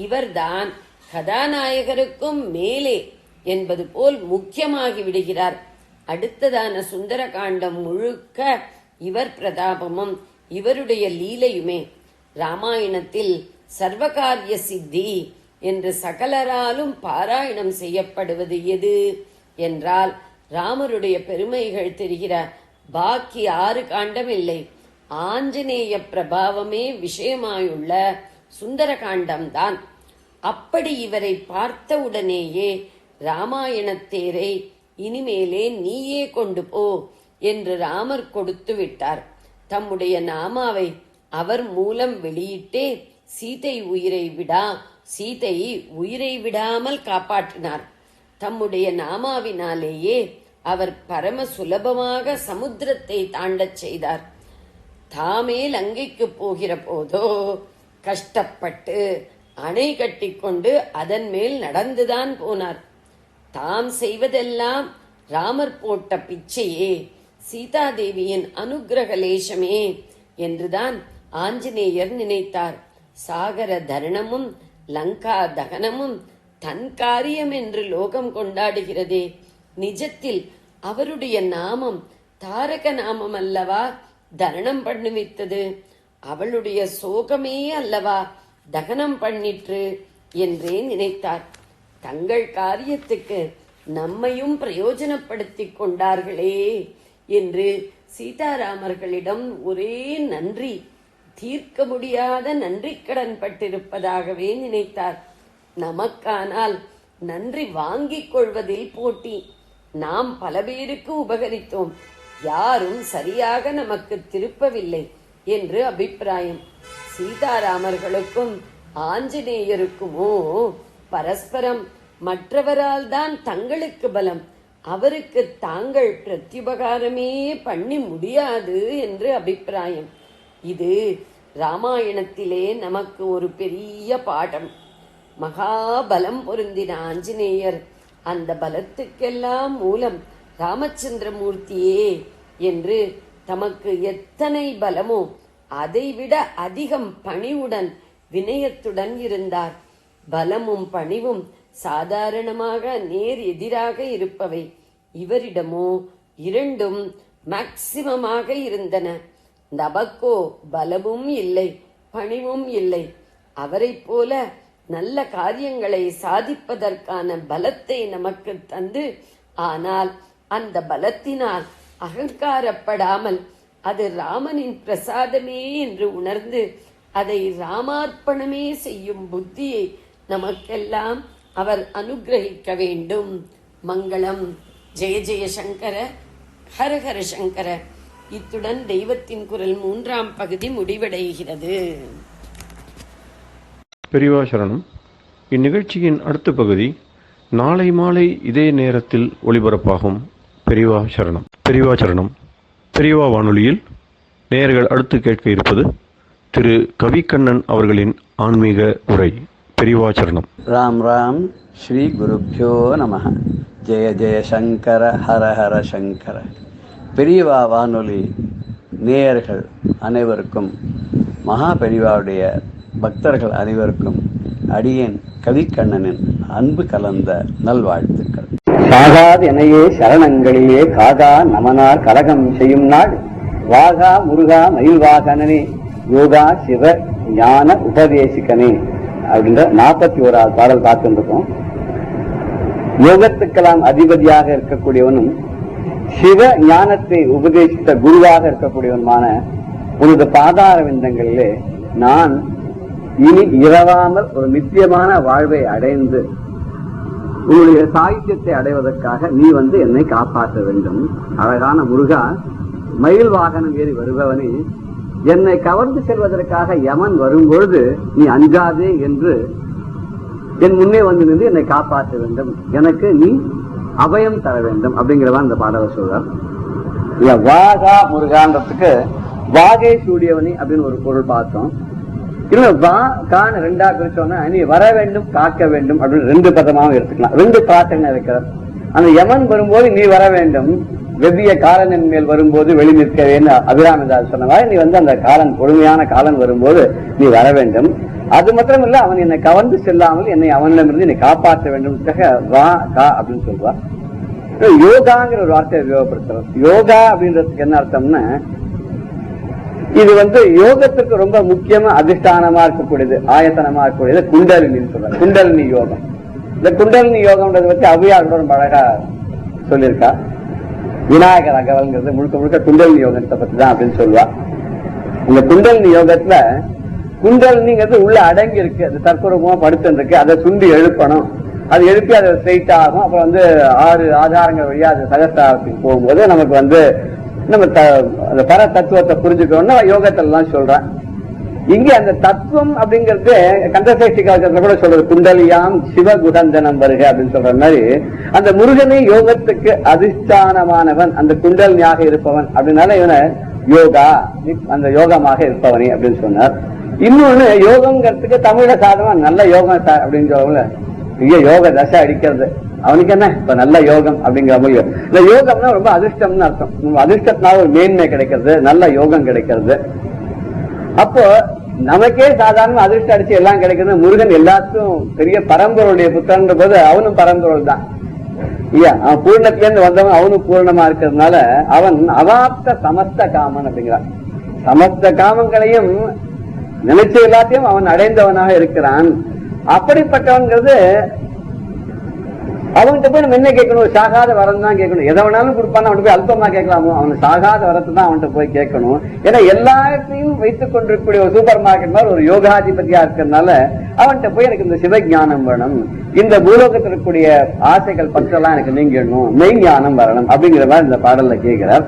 இவர்தான் கதாநாயகருக்கும் மேலே என்பது போல் முக்கியமாகி விடுகிறார். அடுத்ததான சுந்தர காண்டம் முழுக்க இவர் பிரதாபமும் இவருடைய லீலையுமே. ராமாயணத்தில் சர்வகாரிய சித்தி என்று சகலராலும் பாராயணம் செய்யப்படுவது எது என்றால் ராமருடைய பெருமைகள் தெரிகிற பாக்கி 6 காண்டம் இல்லை. ஆஞ்சநேய பிரபாவமே விஷயமாயுள்ள சுந்தர காண்டம்தான். அப்படி இவரை பார்த்தவுடனேயே ராமாயணத்தேரை இனிமேலே நீயே கொண்டு போ என்று ராமர் கொடுத்து விட்டார். தம்முடைய நாமாவை அவர் மூலம் வெளியிட்டே சீதை உயிரை விடாமல் காப்பாற்றினார். தம்முடைய நாமாவினாலேயே அவர் பரம சுலபமாக சமுத்திரத்தை தாண்டச் செய்தார். தாமே லங்கைக்கு போகிற போதோ கஷ்டப்பட்டு அணை கட்டிக்கொண்டு அதன் மேல் நடந்துதான் போனார். தாம் செய்வதெல்லாம் ராமர் போட்ட பிச்சையே, சீதாதேவியின் அனுக்கிரக லேசமே என்றுதான் ஆஞ்சநேயர் நினைத்தார். சாகர தரணமும் லங்கா தகனமும் தன் காரியம் என்று லோகம் கொண்டாடுகிறதே, நிஜத்தில் அவருடைய நாமம் தாரக நாமம் அல்லவா தரணம் பண்ணுவித்தது? அவளுடைய சோகமே அல்லவா தகனம் பண்ணிற்று என்றே நினைத்தார். தங்கள் காரியத்துக்கு நம்மையும் பிரயோஜனப்படுத்திக் கொண்டார்களே என்று சீதாராமர்களிடம் ஒரே நன்றி, தீர்க்க முடியாத நன்றி கடன் பட்டிருப்பதாகவே நினைத்தார். நமக்கானால் நன்றி வாங்கிக் கொள்வதில் போட்டி. நாம் பல பேருக்கு உபகரித்தோம், யாரும் சரியாக நமக்கு திருப்பவில்லை என்று அபிப்பிராயம். சீதாராமர்களுக்கும் ஆஞ்சநேயருக்குமோ பரஸ்பரம் மற்றவரால் தான் தங்களுக்கு பலம், அவருக்கு தாங்கள் பிரத்யுபகாரமே பண்ணி முடியாது என்று அபிப்பிராயம். இது ராமாயணத்திலே நமக்கு ஒரு பெரிய பாடம். மகாபலம் பொருந்தின ஆஞ்சநேயர் அந்த பலத்துக்கெல்லாம் மூலம் ராமச்சந்திரமூர்த்தியே என்று தமக்கு எத்தனை பலமோ அதைவிட அதிகம் பணிவுடன் வினயத்துடன் இருந்தார். பலமும் பணிவும் சாதாரணமாக நேர் எதிராக இருப்பவை. இவரிடமோ இரண்டும் மேக்சிமமாக இருந்தன. நமக்கோ பலமும் இல்லை, பணிவும் இல்லை. அவரைப் போல நல்ல காரியங்களை சாதிப்பதற்கான பலத்தை நமக்கு தந்து, ஆனால் அந்த பலத்தினால் அகங்காரப்படாமல் அது ராமனின் பிரசாதமே என்று உணர்ந்து அதை ராமார்ப்பணமே செய்யும் புத்தியை நமக்கெல்லாம் அவர் அனுகிரகிக்க வேண்டும். மங்களம். ஜெய ஜெய சங்கர, ஹரஹர சங்கர. இத்துடன் தெய்வத்தின் குரல் 3ஆம் பகுதி முடிவடைகிறது. பெரியவா சரணம். இந்நிகழ்ச்சியின் அடுத்த பகுதி நாளை மாலை இதே நேரத்தில் ஒளிபரப்பாகும். பெரியவா சரணம். பெரியவா சரணம். பெரியவா வானொலியில் நேயர்கள் அடுத்து கேட்க இருப்பது திரு கவிக்கண்ணன் அவர்களின் ஆன்மீக உரை. பெரியவா சரணம். ராம் ராம். ஸ்ரீ குருப்யோ நமஹ. ஜெய ஜெய சங்கர, ஹர ஹர சங்கர. பெரியவா வானொலி நேயர்கள் அனைவருக்கும், மகா பெரியவாவுடைய பக்தர்கள் அனைவருக்கும் அடியேன் கவிக்கண்ணனின் அன்பு கலந்த நல்வாழ்த்துக்கள். சாகாது எனையே சரணங்களிலே காகா நமனார் கலகம் செய்யும் நாள் வாகா முருகா மயில்வாகனனே யோகா சிவ ஞான உபதேசிக்கனே அப்படின்ற 41வது பாடல் பார்த்துருக்கோம். யோகத்துக்கெல்லாம் அதிபதியாக இருக்கக்கூடியவனும் சிவ ஞானத்தை உபதேசித்த குருவாக இருக்கக்கூடியவனுமான உனது பாதார விந்தங்களிலே நான் இனி இரவாமல் ஒரு நித்தியமான வாழ்வை அடைந்து உன்னுடைய சாகித்யத்தை அடைவதற்காக நீ என்னை காப்பாற்ற வேண்டும். அழகான முருகா, மயில் வாகனம் ஏறி வருபவனே, என்னை கவர்ந்து செல்வதற்காக யமன் வரும்பொழுது நீ அஞ்சாதே என்று என் முன்னே வந்து நின்று என்னை காப்பாற்ற வேண்டும், எனக்கு நீ அபயம் தர வேண்டும் அப்படிங்கிறவன் இந்த பாடலை சொல்றார். வாகா முருகான்றதுக்கு வாகை சூடியவனி அப்படின்னு ஒரு பொருள் பார்த்தோம். இன்னும் வா கான்னு ரெண்டா பிரிச்சோன்னா நீ வர வேண்டும் காக்க வேண்டும் அப்படின்னு 2 பதமாகவும் எடுத்துக்கலாம். 2 பிரார்த்தனை இருக்கிறார். அந்த யமன் வரும்போது நீ வர வேண்டும், வெவ்விய காலனின் மேல் வரும்போது வெளி நிற்கவேன்னு அபிராமிதாஸ் சொன்னவாறு நீ அந்த காலன், பொறுமையான காலன் வரும்போது நீ வர வேண்டும். அது மாத்திரமில்ல, அவன் என்னை கவர்ந்து செல்லாமல் என்னை அவனிடமிருந்து என்னை காப்பாற்ற வேண்டும். வா கா அப்படின்னு சொல்லுவார். யோகாங்கிற ஒரு வார்த்தையை உபயோகப்படுத்துறோம். யோகா அப்படின்றதுக்கு என்ன அர்த்தம்னா, இது யோகத்துக்கு ரொம்ப முக்கியமா அதிஷ்டானமா இருக்கக்கூடியது, ஆயத்தனமா இருக்கக்கூடியது குண்டலினின்னு சொல்றாங்க. குண்டலினி யோகம். இந்த குண்டலினி யோகம்ன்றது பத்தி அவ்வையாரோட ரொம்ப அழகா சொல்லியிருக்கா. விநாயகர் அகவல்ங்கிறது முழுக்க முழுக்க குண்டலினி யோகத்தை பத்தி தான் அப்படின்னு சொல்லுவா. இந்த குண்டலினி யோகத்துல குண்டலினிங்கிறது உள்ள அடங்கி இருக்கு, அது தற்பூர்வமா படுத்து இருக்கு. அதை சுண்டி எழுப்பணும், அது எழுப்பி அதை ஸ்ட்ரெயிட் ஆகும். அப்புறம் 6 ஆதாரங்கள் வழியா அது சகஸ்திரத்துக்கு போகும்போது நமக்கு நம்ம பர தத்துவத்தை புரிஞ்சுக்கணும்னா யோகத்திலாம் சொல்றேன். இங்க அந்த தத்துவம் அப்படிங்கிறது கந்தசஷ்டி காலத்துல கூட சொல்றது, குண்டலியாம் சிவகுடந்தனம் வருக அப்படின்னு சொல்ற மாதிரி அந்த முருகனை யோகத்துக்கு அதிஷ்டானமானவன், அந்த குண்டலியாக இருப்பவன் அப்படின்னால இவனை யோகா, அந்த யோகமாக இருப்பவனே அப்படின்னு சொன்னார். இன்னொன்னு யோகம்ங்கிறதுக்கு தமிழ சாதமா நல்ல யோகம் அப்படின்னு சொல்லுவோம்ல, இங்க யோக தசை அடிக்கிறது, அவனுக்கு என்ன இப்ப நல்ல யோகம் அப்படிங்கிற முடியும். இந்த யோகம்னா ரொம்ப அதிர்ஷ்டம்னு அர்த்தம். அதிர்ஷ்டத்தினால ஒரு மேன்மை கிடைக்கிறது, நல்ல யோகம் கிடைக்கிறது. அப்போ நமக்கே சாதாரண அதிர்ஷ்டம் அடிச்சு எல்லாம் கிடைக்கிறது. முருகன் எல்லாத்துக்கும் பெரிய பரம்பொருளுடைய புத்தகன்ற போது அவனும் பரம்பொருள் தான். அவன் பூர்ணத்திலேருந்து வந்தவன், அவனும் பூர்ணமா இருக்கிறதுனால அவன் அவாப்த சமஸ்த காமன் அப்படிங்கிறான். சமஸ்த காமங்களையும் நினைச்ச எல்லாத்தையும் அவன் அடைந்தவனாக இருக்கிறான். அப்படிப்பட்டவன்கிறது அவன்கிட்ட போய் நம்ம என்ன கேட்கணும், சாகாத வரம் தான் கேட்கணும். எதை வேணாலும் கொடுப்பான்னு அவன் போய் அல்பமா கேட்கலாமோ, அவனுக்கு சாகாத வரத்தை தான் அவன்கிட்ட போய் கேட்கணும். ஏன்னா எல்லாத்தையும் வைத்துக் கொண்டிருக்கக்கூடிய ஒரு சூப்பர் மார்க்கெட் மாதிரி ஒரு யோகாதிபதியா இருக்கிறதுனால அவன்கிட்ட போய் எனக்கு இந்த சிவஞானம் வேணும், இந்த பூலோகத்தில் இருக்கக்கூடிய ஆசைகள் பற்றெல்லாம் எனக்கு நீங்கிடணும், மெய்ஞானம் வரணும் அப்படிங்கிற மாதிரி இந்த பாடல்ல கேட்கிறார்.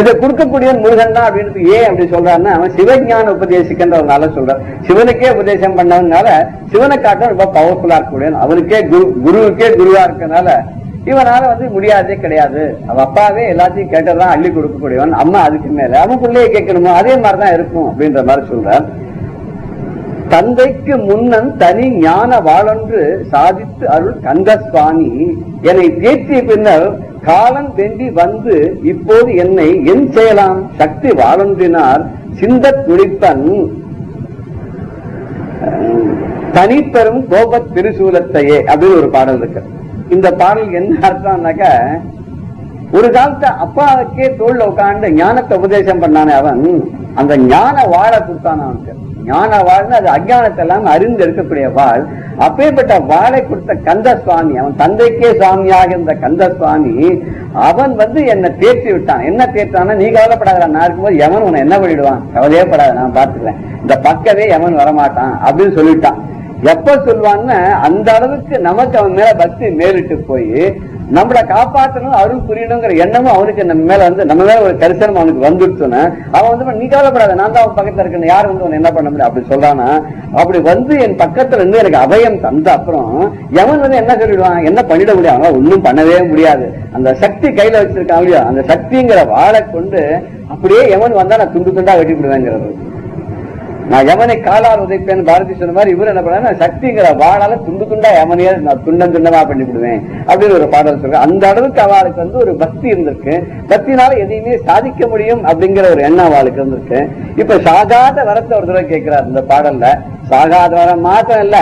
இதை கொடுக்கக்கூடிய முருகன் தான் அப்படின்னு ஏன் அப்படி சொல்றாருன்னா, அவன் சிவஞான உபதேசிக்கின்றவனால சொல்றான். சிவனுக்கே உபதேசம் பண்ணவனால சிவனை காட்ட ரொம்ப பவர்ஃபுல்லா இருக்கக்கூடிய, அவனுக்கே குருவுக்கே குருவா இருக்கனால இவனால முடியாதே கிடையாது. அவ அப்பாவே எல்லாத்தையும் கேட்டதான் அள்ளி கொடுக்கக்கூடியவன், அம்மா அதுக்கு மேல அவன் பிள்ளைய கேட்கணுமோ அதே மாதிரிதான் இருக்கும் அப்படின்ற மாதிரி சொல்றார். தந்தைக்கு முன்னன் தனி ஞான வாழொன்று சாதித்து அருள் கந்தசுவாமி என்னை தேற்றிய பின்னர் காலம் வெண்டி வந்து இப்போது என்னை என் செய்யலாம் சக்தி வாழொன்றினார் சிந்த துடிப்பன் தனிப்பெரும் கோப திருசூலத்தையே அப்படின்னு ஒரு பாடல் இருக்கு. இந்த பாடல் என்ன அர்த்தம்னாக்க, ஒரு காலத்தை அப்பாவுக்கே தோல்ல உட்காந்து ஞானத்தை உபதேசம் பண்ணானே அவன், அந்த ஞான வாழ கொடுத்தான் அவனுக்கு. ஞான வாழ்னு அது அஞ்ஞானத்தை எல்லாம் அறிந்து இருக்கக்கூடிய வாழ். அப்பேற்பட்ட வாழை கொடுத்த கந்த சுவாமி, அவன் தந்தைக்கே சுவாமியாக இருந்த கந்த சுவாமி, அவன் என்னை தேற்றி விட்டான். என்ன தேற்றானா, நீ கவலைப்படாத, நான் இருக்கும்போது எவன் உன்னை என்ன பண்ணிடுவான், கவலையே படாத, நான் பாத்துக்கிறேன், இந்த பக்கவே எவன் வரமாட்டான் அப்படின்னு சொல்லிட்டான். எப்ப சொல்லுவான்னு அந்த அளவுக்கு நமக்கு அவன் மேல பக்தி மேலிட்டு போய் நம்மளை காப்பாற்றணும் அருள் புரியணுங்கிற எண்ணமும் அவனுக்கு நம்ம மேல நம்ம மேல ஒரு கரிசனம் அவனுக்கு வந்துடுச்சுன்னா, அவன் நீ கவலைப்படாத, நான் தான் அவன் பக்கத்துல இருக்கேன், யாரு உன்னை என்ன பண்ண முடியும் அப்படி சொல்றானா. அப்படி என் பக்கத்துல இருந்து எனக்கு அபயம் தந்த அப்புறம் எவன் என்ன சொல்லிடுவான், என்ன பண்ணிட முடியும், அவன் ஒன்னும் பண்ணவே முடியாது. அந்த சக்தி கையில வச்சிருக்கான் இல்லையா, அந்த சக்திங்கிற வாழை கொண்டு அப்படியே எவன் வந்தா நான் துண்டு துண்டா வெட்டி விடுவேங்கிறது. நான் எவனை காலால் உதைப்பேன் பாரதி சொன்ன மாதிரி இவர் என்ன பண்ண, சக்திங்கிற வாழால துண்டு துண்டா எவனையே நான் துண்டமா பண்ணி விடுவேன் அப்படின்னு ஒரு பாடல் சொல்றேன். அந்த அளவுக்கு அவளுக்கு ஒரு பக்தி இருந்திருக்கு. பக்தினால எதையுமே சாதிக்க முடியும் அப்படிங்கிற ஒரு எண்ணம் அவளுக்கு இருந்திருக்கு. இப்ப சாகாத வரத்தை ஒரு தடவை கேட்கிறார் இந்த பாடல்ல. சாகாத வரம் மாத்திரம் இல்ல,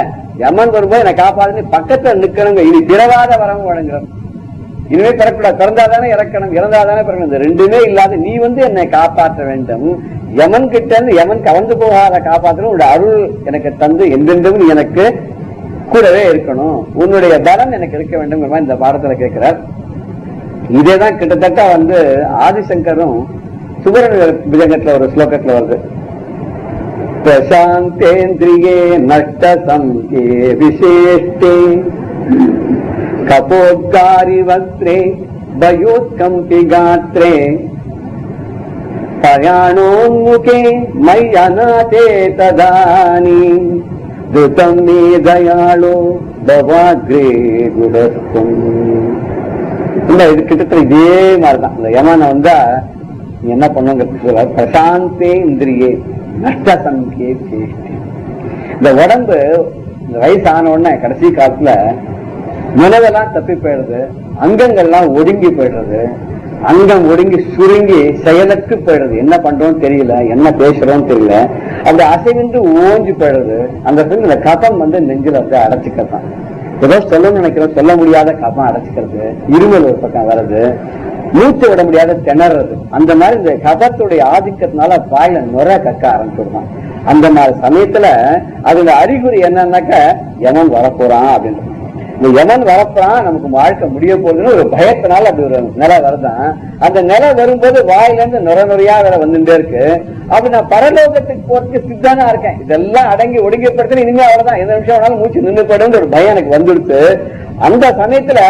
யமன் வரும்போது என்னை காப்பாது பக்கத்துல நிக்கணுங்க, இனி திரவாத வரமும் வழங்குறோம். இனிமே பிறக்கூடாது, பிறந்தாதானே இறக்கணும், இறந்தாதானே பிறக்கணும், இந்த ரெண்டுமே இல்லாத நீ என்னை காப்பாற்ற வேண்டும். யமன் கிட்ட இருந்து யமன் கவர்ந்து போகாத காப்பாற்றணும், உன்னுடைய அருள் எனக்கு தந்து என்றென்றும் நீ எனக்கு கூடவே இருக்கணும், உன்னுடைய பலம் எனக்கு இருக்க வேண்டும் இந்த பாடத்துல கேட்கிறார். இதேதான் கிட்டத்தட்ட ஆதிசங்கரும் சுபரண விஜயத்துல ஒரு ஸ்லோகத்துல வருது. பிரசாந்தேந்திரியே நஷ்ட சங்கே விசேஷ்டே கபோத்காரி வஸ்திரே பயோத்கம்பி காத்ரே பிரயாணோன்முகே மய்யநாதே ததானி துதம் மே தயாளோ பவாக்ரே குடஸ்தும். இது கிட்டத்தட்ட இதே மாதிரிதான். இந்த யமனை வந்தா நீ என்ன பண்ணுங்கிறது சொல்ல. பிரசாந்தே இந்திரியே நஷ்ட சங்கே சேஷ்டி. இந்த உடம்பு இந்த வயசான உடனே கடைசி காலத்துல நினைவெல்லாம் தப்பி போயிடுது, அங்கங்கள்லாம் ஒடுங்கி போயிடுறது, அங்கம் ஒடுங்கி சுருங்கி செயலுக்கு போயிடுறது, என்ன பண்றோம் தெரியல, என்ன பேசுறோம் தெரியல, அப்படி அசைவின்றி ஓஞ்சி போயிடுறது. அந்த இந்த கபம் நெஞ்சில அடைச்சிக்கிறதான். ஏதோ சொல்லணும்னு நினைக்கிறோம், சொல்ல முடியாத கபம் அடைச்சிக்கிறது, இருமல் ஒரு பக்கம் வர்றது, மூச்சு விட முடியாத திணறது. அந்த மாதிரி இந்த கபத்துடைய ஆதிக்கத்தினால வாயில நுர கக்க ஆரம்பிச்சுடுறான். அந்த மாதிரி சமயத்துல அதுல அறிகுறி என்னன்னாக்க யமன் வரப்போறான் அப்படின்றது. இந்த யமன் வரப்போறான், நமக்கு வாழ்க்கை முடிய போகுதுன்னு ஒரு பயத்தினால அப்படி ஒரு நிலை வருதான். அந்த நிலை வரும்போது வாயில இருந்து நுரையா வேற வந்துட்டே இருக்கு. அப்படி நான் பரலோகத்துக்கு போறதுக்கு சித்தானா இருக்கேன், இதெல்லாம் அடங்கி ஒடுங்கப்படுத்த இனிமே அவ்வளவுதான், எந்த நிமிஷம் வேணாலும் மூச்சு நின்று போயிடும் ஒரு பயம் எனக்கு வந்துடுச்சு. அந்த சமயத்துல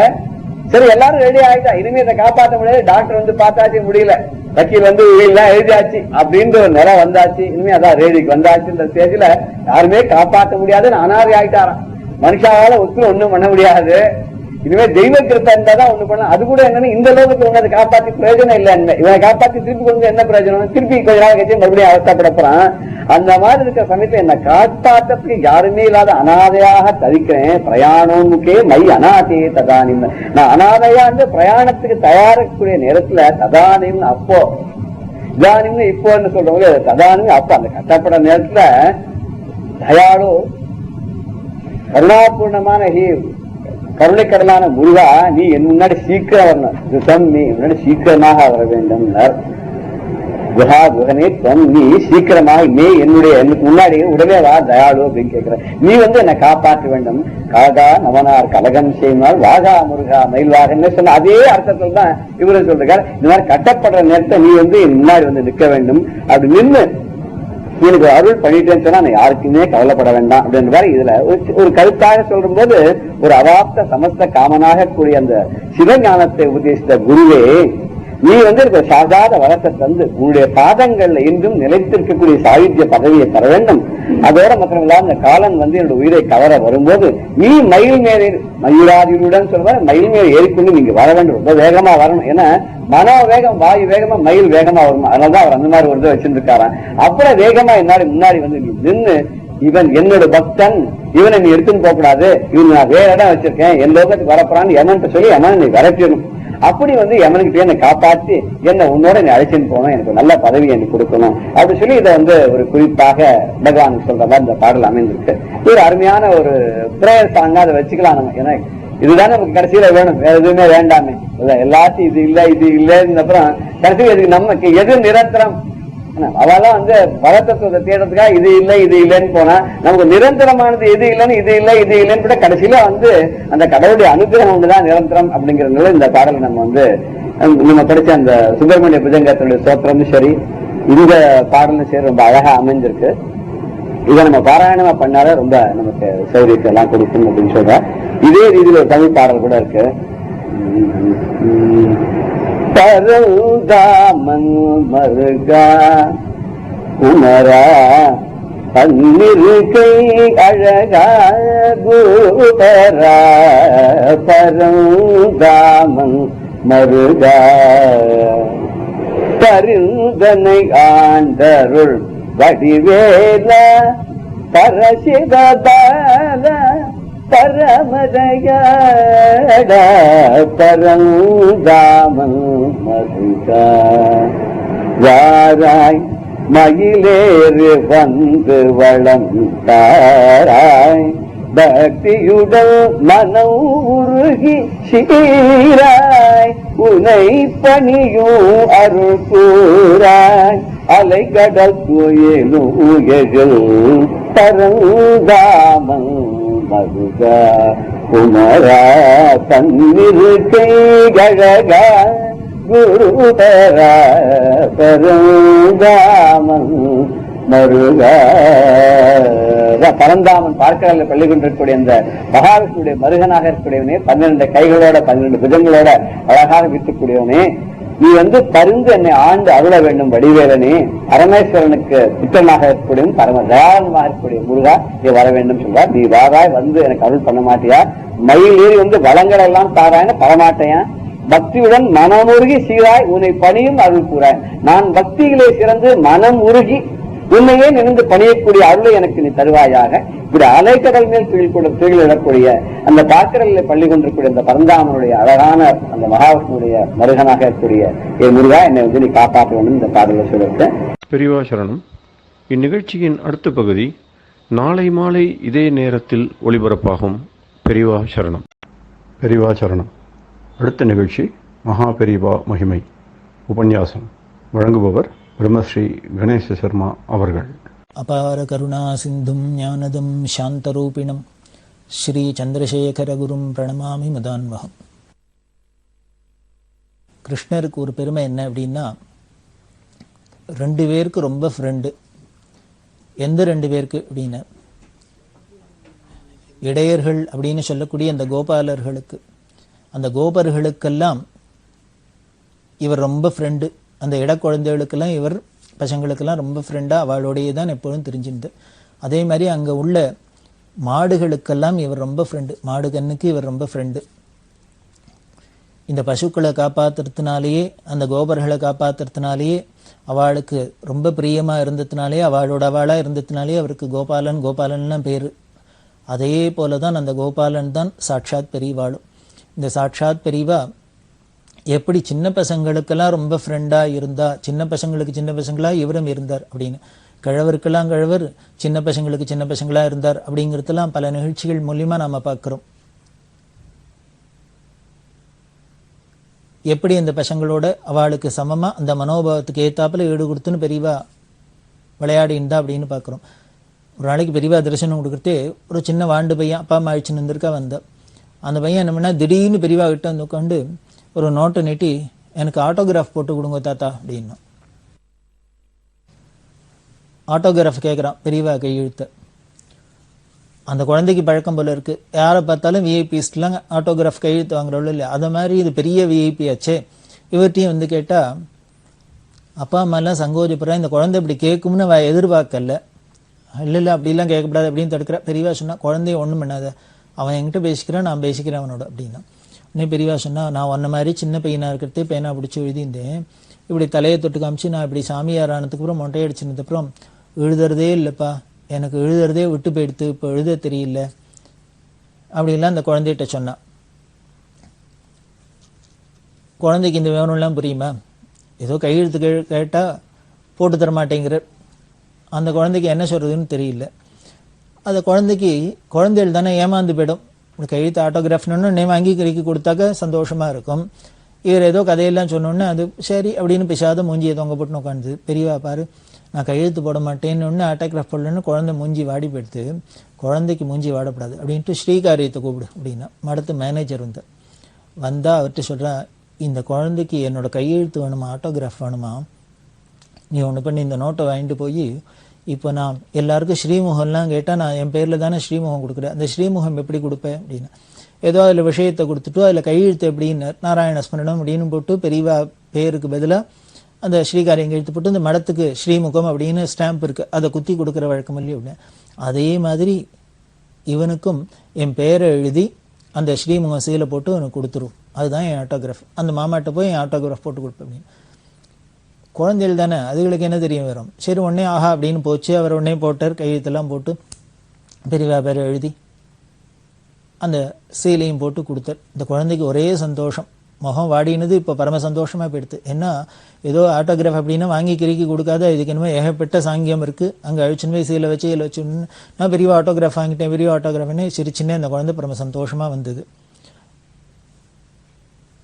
சரி எல்லாரும் ரெடி ஆயிட்டா, இனிமே இதை காப்பாற்ற முடியாது, டாக்டர் பார்த்தாச்சு முடியல, வக்கீல் எல்லாம் எழுதியாச்சு அப்படின்ற ஒரு நிலை வந்தாச்சு, இனிமே அதான் ரேடிக்கு வந்தாச்சுன்ற ஸ்டேஜ்ல யாருமே காப்பாற்ற முடியாதுன்னு அனாதை ஆயிட்டாராம். மனுஷாவால ஒன்னும் பண்ண முடியாது, இனிமே தெய்வ கிருப்பை இருந்தாதான் ஒண்ணு பண்ண. அது கூட என்னன்னு இந்த லோகத்துல ஒண்ணு அதை காப்பாத்தி பிரயோஜனம் இல்ல, இவனை காப்பாத்தி திருப்பி கொண்டு என்ன பிரயோஜனம், திருப்பி கொஞ்ச நாள் கழிச்சு மறுபடியும் அவஸ்தப்பட போறான். அந்த மாதிரி இருக்கிற சமயத்துல என்ன காப்பாற்றத்துக்கு யாருமே இல்லாத அனாதையாக தவிக்கிறேன். பிரயாணோமுக்கே மை அநாதே ததானிம். நான் அனாதையா பிரயாணத்துக்கு தயாரிக்கக்கூடிய நேரத்துல ததானிம் அப்போ இதானிம்னு இப்போன்னு சொல்றவங்க ததானிம் அப்ப அந்த கஷ்டப்பட நேரத்துல தயாளோ கருணாபூர்ணமான கருணைக்கடலான முருகா நீ என் முன்னாடி சீக்கிரம் வரணும், நீ முன்னாடி சீக்கிரமாக வர வேண்டும். குஹா குஹனே துவம் நீ சீக்கிரமாக நீ என்னுடைய எனக்கு முன்னாடி உடனே வா தயாளு அப்படின்னு கேட்கிற. நீ என்னை காப்பாற்ற வேண்டும். காகா நவனார் கலகம் செய்தால் வாகா முருகா மயில்வாகன்னு சொன்ன அதே அர்த்தத்தில் தான் இவரு சொல்றாரு. இந்த மாதிரி கட்டப்படுற நேரத்தை நீ என் முன்னாடி நிற்க வேண்டும். அப்படி நின்று எனக்கு அருள் பண்ணிட்டேன்னு சொன்னா நான் யாருக்குமே கவலைப்பட வேண்டாம் அப்படின்ற மாதிரி இதுல ஒரு கருத்தாக சொல்லும் போது ஒரு அவாப்த சமஸ்த காமனாக கூடிய அந்த சிவஞானத்தை உபதேசித்த குருவே நீ எனக்கு சாதாத வரத்தை தந்து உன்னுடைய பாதங்கள்ல இன்றும் நிலைத்திருக்கக்கூடிய சாகித்ய பதவியை தர வேண்டும். அதோட மாத்திரமில்லாம இந்த காலன் வந்து என்னோட உயிரை கவர வரும்போது நீ மயில் மேலே மயிலாதியுடன் சொல்ற மயில் மேல் ஏறிக்கொண்டு நீங்க வர வேண்டும், ரொம்ப வேகமா வரணும். ஏன்னா மனோ வேகம் வாயு வேகமா மயில் வேகமா வரும். அதனாலதான் அவர் அந்த மாதிரி ஒரு இதை வச்சிருக்காராம். அப்புறம் வேகமா என்னாடி முன்னாடி வந்து நீ நின்று இவன் என்னோட பக்தன், இவனை நீ எடுத்துன்னு போக கூடாது, இவன் நான் வேற இடம் வச்சிருக்கேன், என் லோகத்துக்கு வரப்போறான்னு யமன் சொல்லி யமன் நீ விரட்டிடணும். அப்படி வந்து யமனுக்கு என்னை காப்பாற்றி என்ன உன்னோட நீ அழைச்சின்னு போகணும், எனக்கு நல்ல பதவி எனக்கு கொடுக்கணும் அப்படி சொல்லி இதை வந்து ஒரு குறிப்பாக பகவான் சொல்ற மாதிரி இந்த பாடல் அமைந்திருக்கு. ஒரு அருமையான ஒரு பிரேயர் சாங்கா அதை வச்சுக்கலாம் நம்ம. ஏன்னா இதுதான் நமக்கு கடைசியில வேணும், வேற எதுவுமே வேண்டாமே. எல்லாத்தையும் இது இல்ல இது இல்லன்னு அப்புறம் கடைசியில் இதுக்கு நமக்கு எது நிரந்தரம், அவெல்லாம் வந்து பலத்தத்துவத்தை தேடுறதுக்காக இது இல்லை இது இல்லைன்னு போனா நமக்கு நிரந்தரமானது எது இல்லைன்னு இது இல்லை இது இல்லைன்னு கூட கடைசியில வந்து அந்த கடவுளுடைய அனுகிரகம் ஒன்றுதான் நிரந்தரம் அப்படிங்கறதுனால இந்த பாடலை நம்ம வந்து நம்ம படிச்ச அந்த சுப்பிரமணிய புஜங்கத்தினுடைய சோத்திரமும் சரி இந்த பாடலும் சரி ரொம்ப அழகா அமைஞ்சிருக்கு. இதை நம்ம பாராயணமா பண்ணாலே ரொம்ப நமக்கு சௌரியத்தை எல்லாம் கொடுக்கும் அப்படின்னு சொல்ற. இதே ரீதியில் ஒரு தமிழ் பாடல் கூட இருக்கு. பரந்தாமன் மருகா குமரா பன்னிருக்கை அழகா குருபரா பரந்தாமன் மருகா பரிந்தனை ஆண்டருள் வடிவேல பரசிவபால பரமதயா பரந்தாமன் மருகா வாராய் மயிலேறு வந்து வளம் தாராய் பக்தியுடன் மனம் உருகி சீராய் உனை பணியும் அருள் கூறாய் அலைகடல் துயிலும் எழில் பரந்தாமன் மருகா குமரா தன்னிருக்கை அழகா குருபரா பரந்தாமன் மருகா. பரந்தாமன் பார்க்கடல பள்ளி கொண்டிருக்கக்கூடிய அந்த மகாவிஷ்ணுடைய மருகனாக இருக்கக்கூடியவனே, 12 கைகளோட 12 புஜங்களோட அழகாக வீட்டக்கூடியவனே, நீ வந்து பரிந்து என்னை ஆண்டு அருள வேண்டும் வடிவேலனே, பரமேஸ்வரனுக்கு புத்தனாக இருக்கக்கூடியவன் பரம தயாளமாக இருக்கக்கூடிய முருகா நீ வர வேண்டும் சொல்றார். நீ வாராய் வந்து எனக்கு அருள் பண்ண மாட்டியா, மயில் ஏறி வந்து வளங்கள் எல்லாம் தாராயன்னு பரமாட்டையா, பக்தியுடன் மனம் உருகி சீராய் உன்னை பணியும் அருள் கூறாய். நான் பக்தியிலே சிறந்து மனம் உருகி உன்னையே நினைந்து பணியக்கூடிய அருளை எனக்கு நீ தருவாயாக. இப்படி அலைக்கடல் மேல் திகழிடக்கூடிய அந்த பாக்கடலில் பள்ளி கொண்டிருக்கூடிய அந்த பரந்தாமனுடைய அழகான அந்த மகாவிஷ்ணுடைய மருகனாக இருக்கக்கூடிய என் முருகா என்னை வந்து நீ காப்பாற்ற வேண்டும் இந்த பாடலை சொல்லியிருக்கேன். பெரியவா சரணம். இந்நிகழ்ச்சியின் அடுத்த பகுதி நாளை மாலை இதே நேரத்தில் ஒளிபரப்பாகும். பெரியவா சரணம். பெரியவா சரணம். அடுத்த நிகழ்ச்சி மகா பெரியவா மகிமை உபன்யாசம். வழங்குபவர் பிரம்மஸ்ரீ கணேச சர்மா அவர்கள். அபார கருணா சிந்தும் ஞானதம் சாந்தரூபிணம் ஸ்ரீ சந்திரசேகர குரும் பிரணமாமி முதான்வகம். கிருஷ்ணருக்கு ஒரு பெருமை என்ன அப்படின்னா, 2 பேருக்கு ரொம்ப ஃப்ரெண்டு. எந்த 2 பேருக்கு அப்படின்னா, இடையர்கள் அப்படின்னு சொல்லக்கூடிய அந்த கோபாலர்களுக்கு, அந்த கோபர்களுக்கெல்லாம் இவர் ரொம்ப ஃப்ரெண்டு. அந்த இட குழந்தைகளுக்கெல்லாம் இவர் பசங்களுக்கெல்லாம் ரொம்ப ஃப்ரெண்டாக அவளோடையே தான் எப்பொழுதும் தெரிஞ்சிருந்து. அதே மாதிரி அங்கே உள்ள மாடுகளுக்கெல்லாம் இவர் ரொம்ப ஃப்ரெண்டு. மாடு கண்ணுக்கு இவர் ரொம்ப ஃப்ரெண்டு. இந்த பசுக்களை காப்பாற்றுறதுனாலேயே, அந்த கோபர்களை காப்பாற்றுறதுனாலேயே, அவளுக்கு ரொம்ப பிரியமாக இருந்ததுனாலே, அவளோட அவளாக இருந்ததுனாலே அவருக்கு கோபாலன் கோபாலன்லாம் பேர். அதே போல தான் அந்த கோபாலன் தான் சாட்சாத் பெரியவாளும். இந்த சாட்சாத் பெரியவா எப்படி சின்ன பசங்களுக்கெல்லாம் ரொம்ப ஃப்ரெண்டாக இருந்தா, சின்ன பசங்களுக்கு சின்ன பசங்களாக இவரும் இருந்தார் அப்படின்னு, கிழவருக்கெல்லாம் கிழவர், சின்ன பசங்களுக்கு சின்ன பசங்களாக இருந்தார் அப்படிங்கிறதெல்லாம் பல நிகழ்ச்சிகள் மூலியமாக நாம் பார்க்குறோம். எப்படி அந்த பசங்களோட அவளுக்கு சமமாக அந்த மனோபாவத்துக்கு ஏற்றாப்புல ஈடு கொடுத்துன்னு பெரியவா விளையாடி இருந்தா அப்படின்னு பார்க்குறோம். ஒரு நாளைக்கு பெரியவா தரிசனம் கொடுக்குறதே ஒரு சின்ன வாண்டு பையன் அப்பா அம்மா அழிச்சுன்னு இருந்திருக்கா வந்தேன். அந்த பையன் என்ன பண்ணா, திடீர்னு பெரியவா கிட்ட வந்து உட்காந்து ஒரு நோட்டை நீட்டி, எனக்கு ஆட்டோகிராஃப் போட்டு கொடுங்க தாத்தா அப்படின்னா. ஆட்டோகிராஃப் கேட்குறான் பெரியவா கையெழுத்த. அந்த குழந்தைக்கு பழக்கம் போல இருக்கு, யாரை பார்த்தாலும் விஐபிஸ்லாம் ஆட்டோகிராஃப் கையெழுத்து வாங்குறவளோ இல்லையா, அதை மாதிரி இது பெரிய விஐபி ஆச்சே. இவர்கிட்டையும் வந்து கேட்டால் அப்பா அம்மாலாம் சங்கோஜப்படுறா, இந்த குழந்தை இப்படி கேட்கும்னு எதிர்பார்க்கல. இல்லை அப்படிலாம் கேட்கக்கூடாது அப்படின்னு தடுக்கிற. பெரியவா சொன்னா குழந்தைய ஒன்றும் பண்ணாத, அவன் என்கிட்ட பேசிக்கிறான், நான் பேசிக்கிறேன் அவனோட அப்படின்னா. உடனே பெரியவா சொன்னா, நான் ஒன்ன மாதிரி சின்ன பையனா இருக்கிறதே பேனா பிடிச்சி எழுதியிருந்தேன், இப்படி தலையை தொட்டு காமிச்சு நான் இப்படி சாமியார் ஆனதுக்கப்புறம் மொட்டையடிச்சினதுக்கப்புறம் எழுதுறதே இல்லைப்பா, எனக்கு எழுதுறதே விட்டு போயிடுத்து, இப்போ எழுத தெரியல அப்படின்லாம் அந்த குழந்தைகிட்ட சொன்னான். குழந்தைக்கு இந்த விவரம்லாம் புரியுமா? ஏதோ கையெழுத்து கேட்டால் போட்டு தர மாட்டேங்கிற. அந்த குழந்தைக்கு என்ன சொல்கிறதுன்னு தெரியல. அந்த குழந்தைகள் தானே ஏமாந்து போயிடும். கையெழுத்து ஆட்டோகிராஃப்னு அங்கீகரிக்க கொடுத்தாக்க சந்தோஷமாக இருக்கும். இவர் ஏதோ கதையெல்லாம் சொன்னோன்னே அது சரி அப்படின்னு பிசாத மூஞ்சியை தொங்க போட்டுன்னு உட்காந்துது. பெரியவா பாரு, நான் கையெழுத்து போட மாட்டேன்னு ஒன்று ஆட்டோகிராஃப் போடலன்னு குழந்தை மூஞ்சி வாடி போயிடுத்து. குழந்தைக்கு மூஞ்சி வாடப்படாது அப்படின்ட்டு ஸ்ரீகாரியத்தை கூப்பிடு அப்படின்னா. மடத்து மேனேஜர் வந்தால் அவர்கிட்ட சொல்கிறா, இந்த குழந்தைக்கு என்னோட கையெழுத்து வேணுமா, ஆட்டோகிராஃப் வேணுமா, நீ ஒன்று பண்ணி இந்த நோட்டை வாங்கிட்டு போய், இப்போ நான் எல்லாருக்கும் ஸ்ரீமுகம்லாம் கேட்டால் நான் என் பேரில் தானே ஸ்ரீமுகம் கொடுக்குறேன், அந்த ஸ்ரீமுகம் எப்படி கொடுப்பேன் அப்படின்னா. ஏதோ அதில் விஷயத்தை கொடுத்துட்டு அதில் கையெழுத்து எப்படின்னு நாராயணஸ்மரணம் அப்படின்னு போட்டு பெரியவா பேருக்கு பதிலாக அந்த ஸ்ரீகாரியம் எழுத்து போட்டு இந்த மடத்துக்கு ஸ்ரீமுகம் அப்படின்னு ஸ்டாம்ப் இருக்குது, அதை குத்தி கொடுக்குற வழக்கம் இல்லையா அப்படின்னு. அதே மாதிரி இவனுக்கும் என் பேரை எழுதி அந்த ஸ்ரீமுகம் சீலை போட்டு அவனுக்கு கொடுத்துரும், அதுதான் என் ஆட்டோகிராஃப், அந்த மாமாட்ட போய் என் ஆட்டோகிராஃப் போட்டு கொடுப்பேன் அப்படின்னு. குழந்தைகள் தானே, அதுகளுக்கு என்ன தெரியும் வரும். சரி உடனே ஆஹா அப்படின்னு போச்சு. அவர் உடனே போட்டார், கையெழுத்தெல்லாம் போட்டு பெரியவா பேரை எழுதி அந்த சீலையும் போட்டு கொடுத்தார். இந்த குழந்தைக்கு ஒரே சந்தோஷம், முகம் வாடினது இப்போ பரம சந்தோஷமாக போயிடுது. ஏன்னா ஏதோ ஆட்டோகிராஃப் அப்படின்னா வாங்கி கிறுக்கி கொடுக்காத, இதுக்கு என்னமோ ஏகப்பட்ட சாங்கியம் இருக்குது. அங்கே அழிச்சுன்னு போய் சீலை வச்சு இதில் வச்சு நான் பெரியவா ஆட்டோகிராஃப் வாங்கிட்டேன், பெரியவா ஆட்டோகிராஃப்னு சிரிச்சுன்னே அந்த குழந்தை பரம சந்தோஷமாக வந்தது.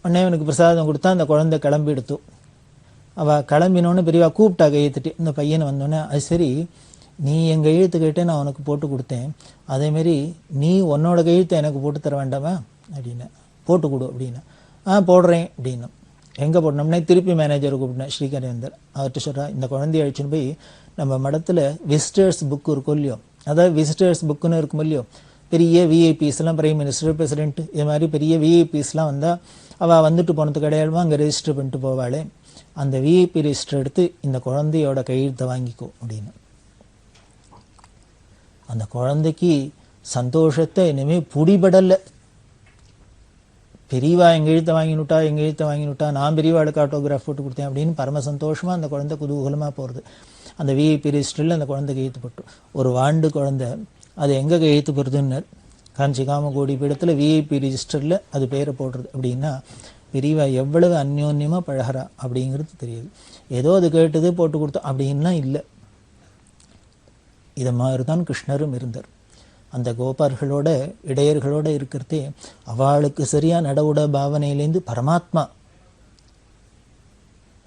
உடனே அவனுக்கு பிரசாதம் கொடுத்தா அந்த குழந்தை கிளம்பி எடுத்து. அவள் கிளம்பினோன்னு பெரியவா கூப்பிட்டா கையெழுத்துட்டு. இந்த பையனை வந்தோடனே, அது சரி நீ என் கையெழுத்து கேட்டே நான் உனக்கு போட்டு கொடுத்தேன், அதேமாரி நீ உன்னோட கையெழுத்தை எனக்கு போட்டு தர வேண்டாமா அப்படின்னு. போட்டு கொடு அப்படின்னா. போடுறேன் அப்படின்னா. எங்கே போடணும்னே திருப்பி மேனேஜரை கூப்பிட்டேன், ஸ்ரீகரேந்தர். அவர்கிட்ட சொல்கிறா, இந்த குழந்தைய அழிச்சுன்னு போய் நம்ம மடத்தில் விசிட்டர்ஸ் புக்கு இருக்கும் இல்லையோ, அதாவது விசிட்டர்ஸ் புக்குன்னு இருக்கும் இல்லையோ, பெரிய விஐபிஸ்லாம் பிரைம் மினிஸ்டர் பிரசிடென்ட் இது மாதிரி பெரிய விஐபிஸ்லாம் வந்தால் அவள் வந்துட்டு போனதுக்கு கிடையாதுமா அங்கே ரெஜிஸ்டர் பண்ணிட்டு போவாளே, அந்த விஐபி ரெஜிஸ்டர் எடுத்து இந்த குழந்தையோட கையெழுத்தை வாங்கிக்கோ அப்படின்னு. அந்த குழந்தைக்கு சந்தோஷத்தை இனிமேல் புடிபடலை. பெரியவா எங்கள் எழுத்தை வாங்கினுட்டா நான் பெரியவாளுக்கு ஆட்டோகிராஃப் போட்டு கொடுத்தேன் அப்படின்னு பரம சந்தோஷமாக அந்த குழந்தை குதூகலமாக போகிறது. அந்த விஐபி ரெஜிஸ்டரில் அந்த குழந்தை கையெழுத்து போட்டு, ஒரு வாண்டு குழந்தை அது எங்கே கையெழுத்து போடுறதுன்னு காஞ்சி காமகோடி பீடத்தில் விஐபி ரெஜிஸ்டரில் அது பேரை போடுறது அப்படின்னா பெரியவா எவ்வளவு அந்யோன்யமாக பழகிறா அப்படிங்கிறது தெரியுது. ஏதோ அது கேட்டது போட்டு கொடுத்தோம் அப்படின்லாம் இல்லை. இதை மாதிரி தான் கிருஷ்ணரும் இருந்தார். அந்த கோபார்களோட இடையர்களோட இருக்கிறதே அவளுக்கு சரியாக நடவுட பாவனையிலேருந்து பரமாத்மா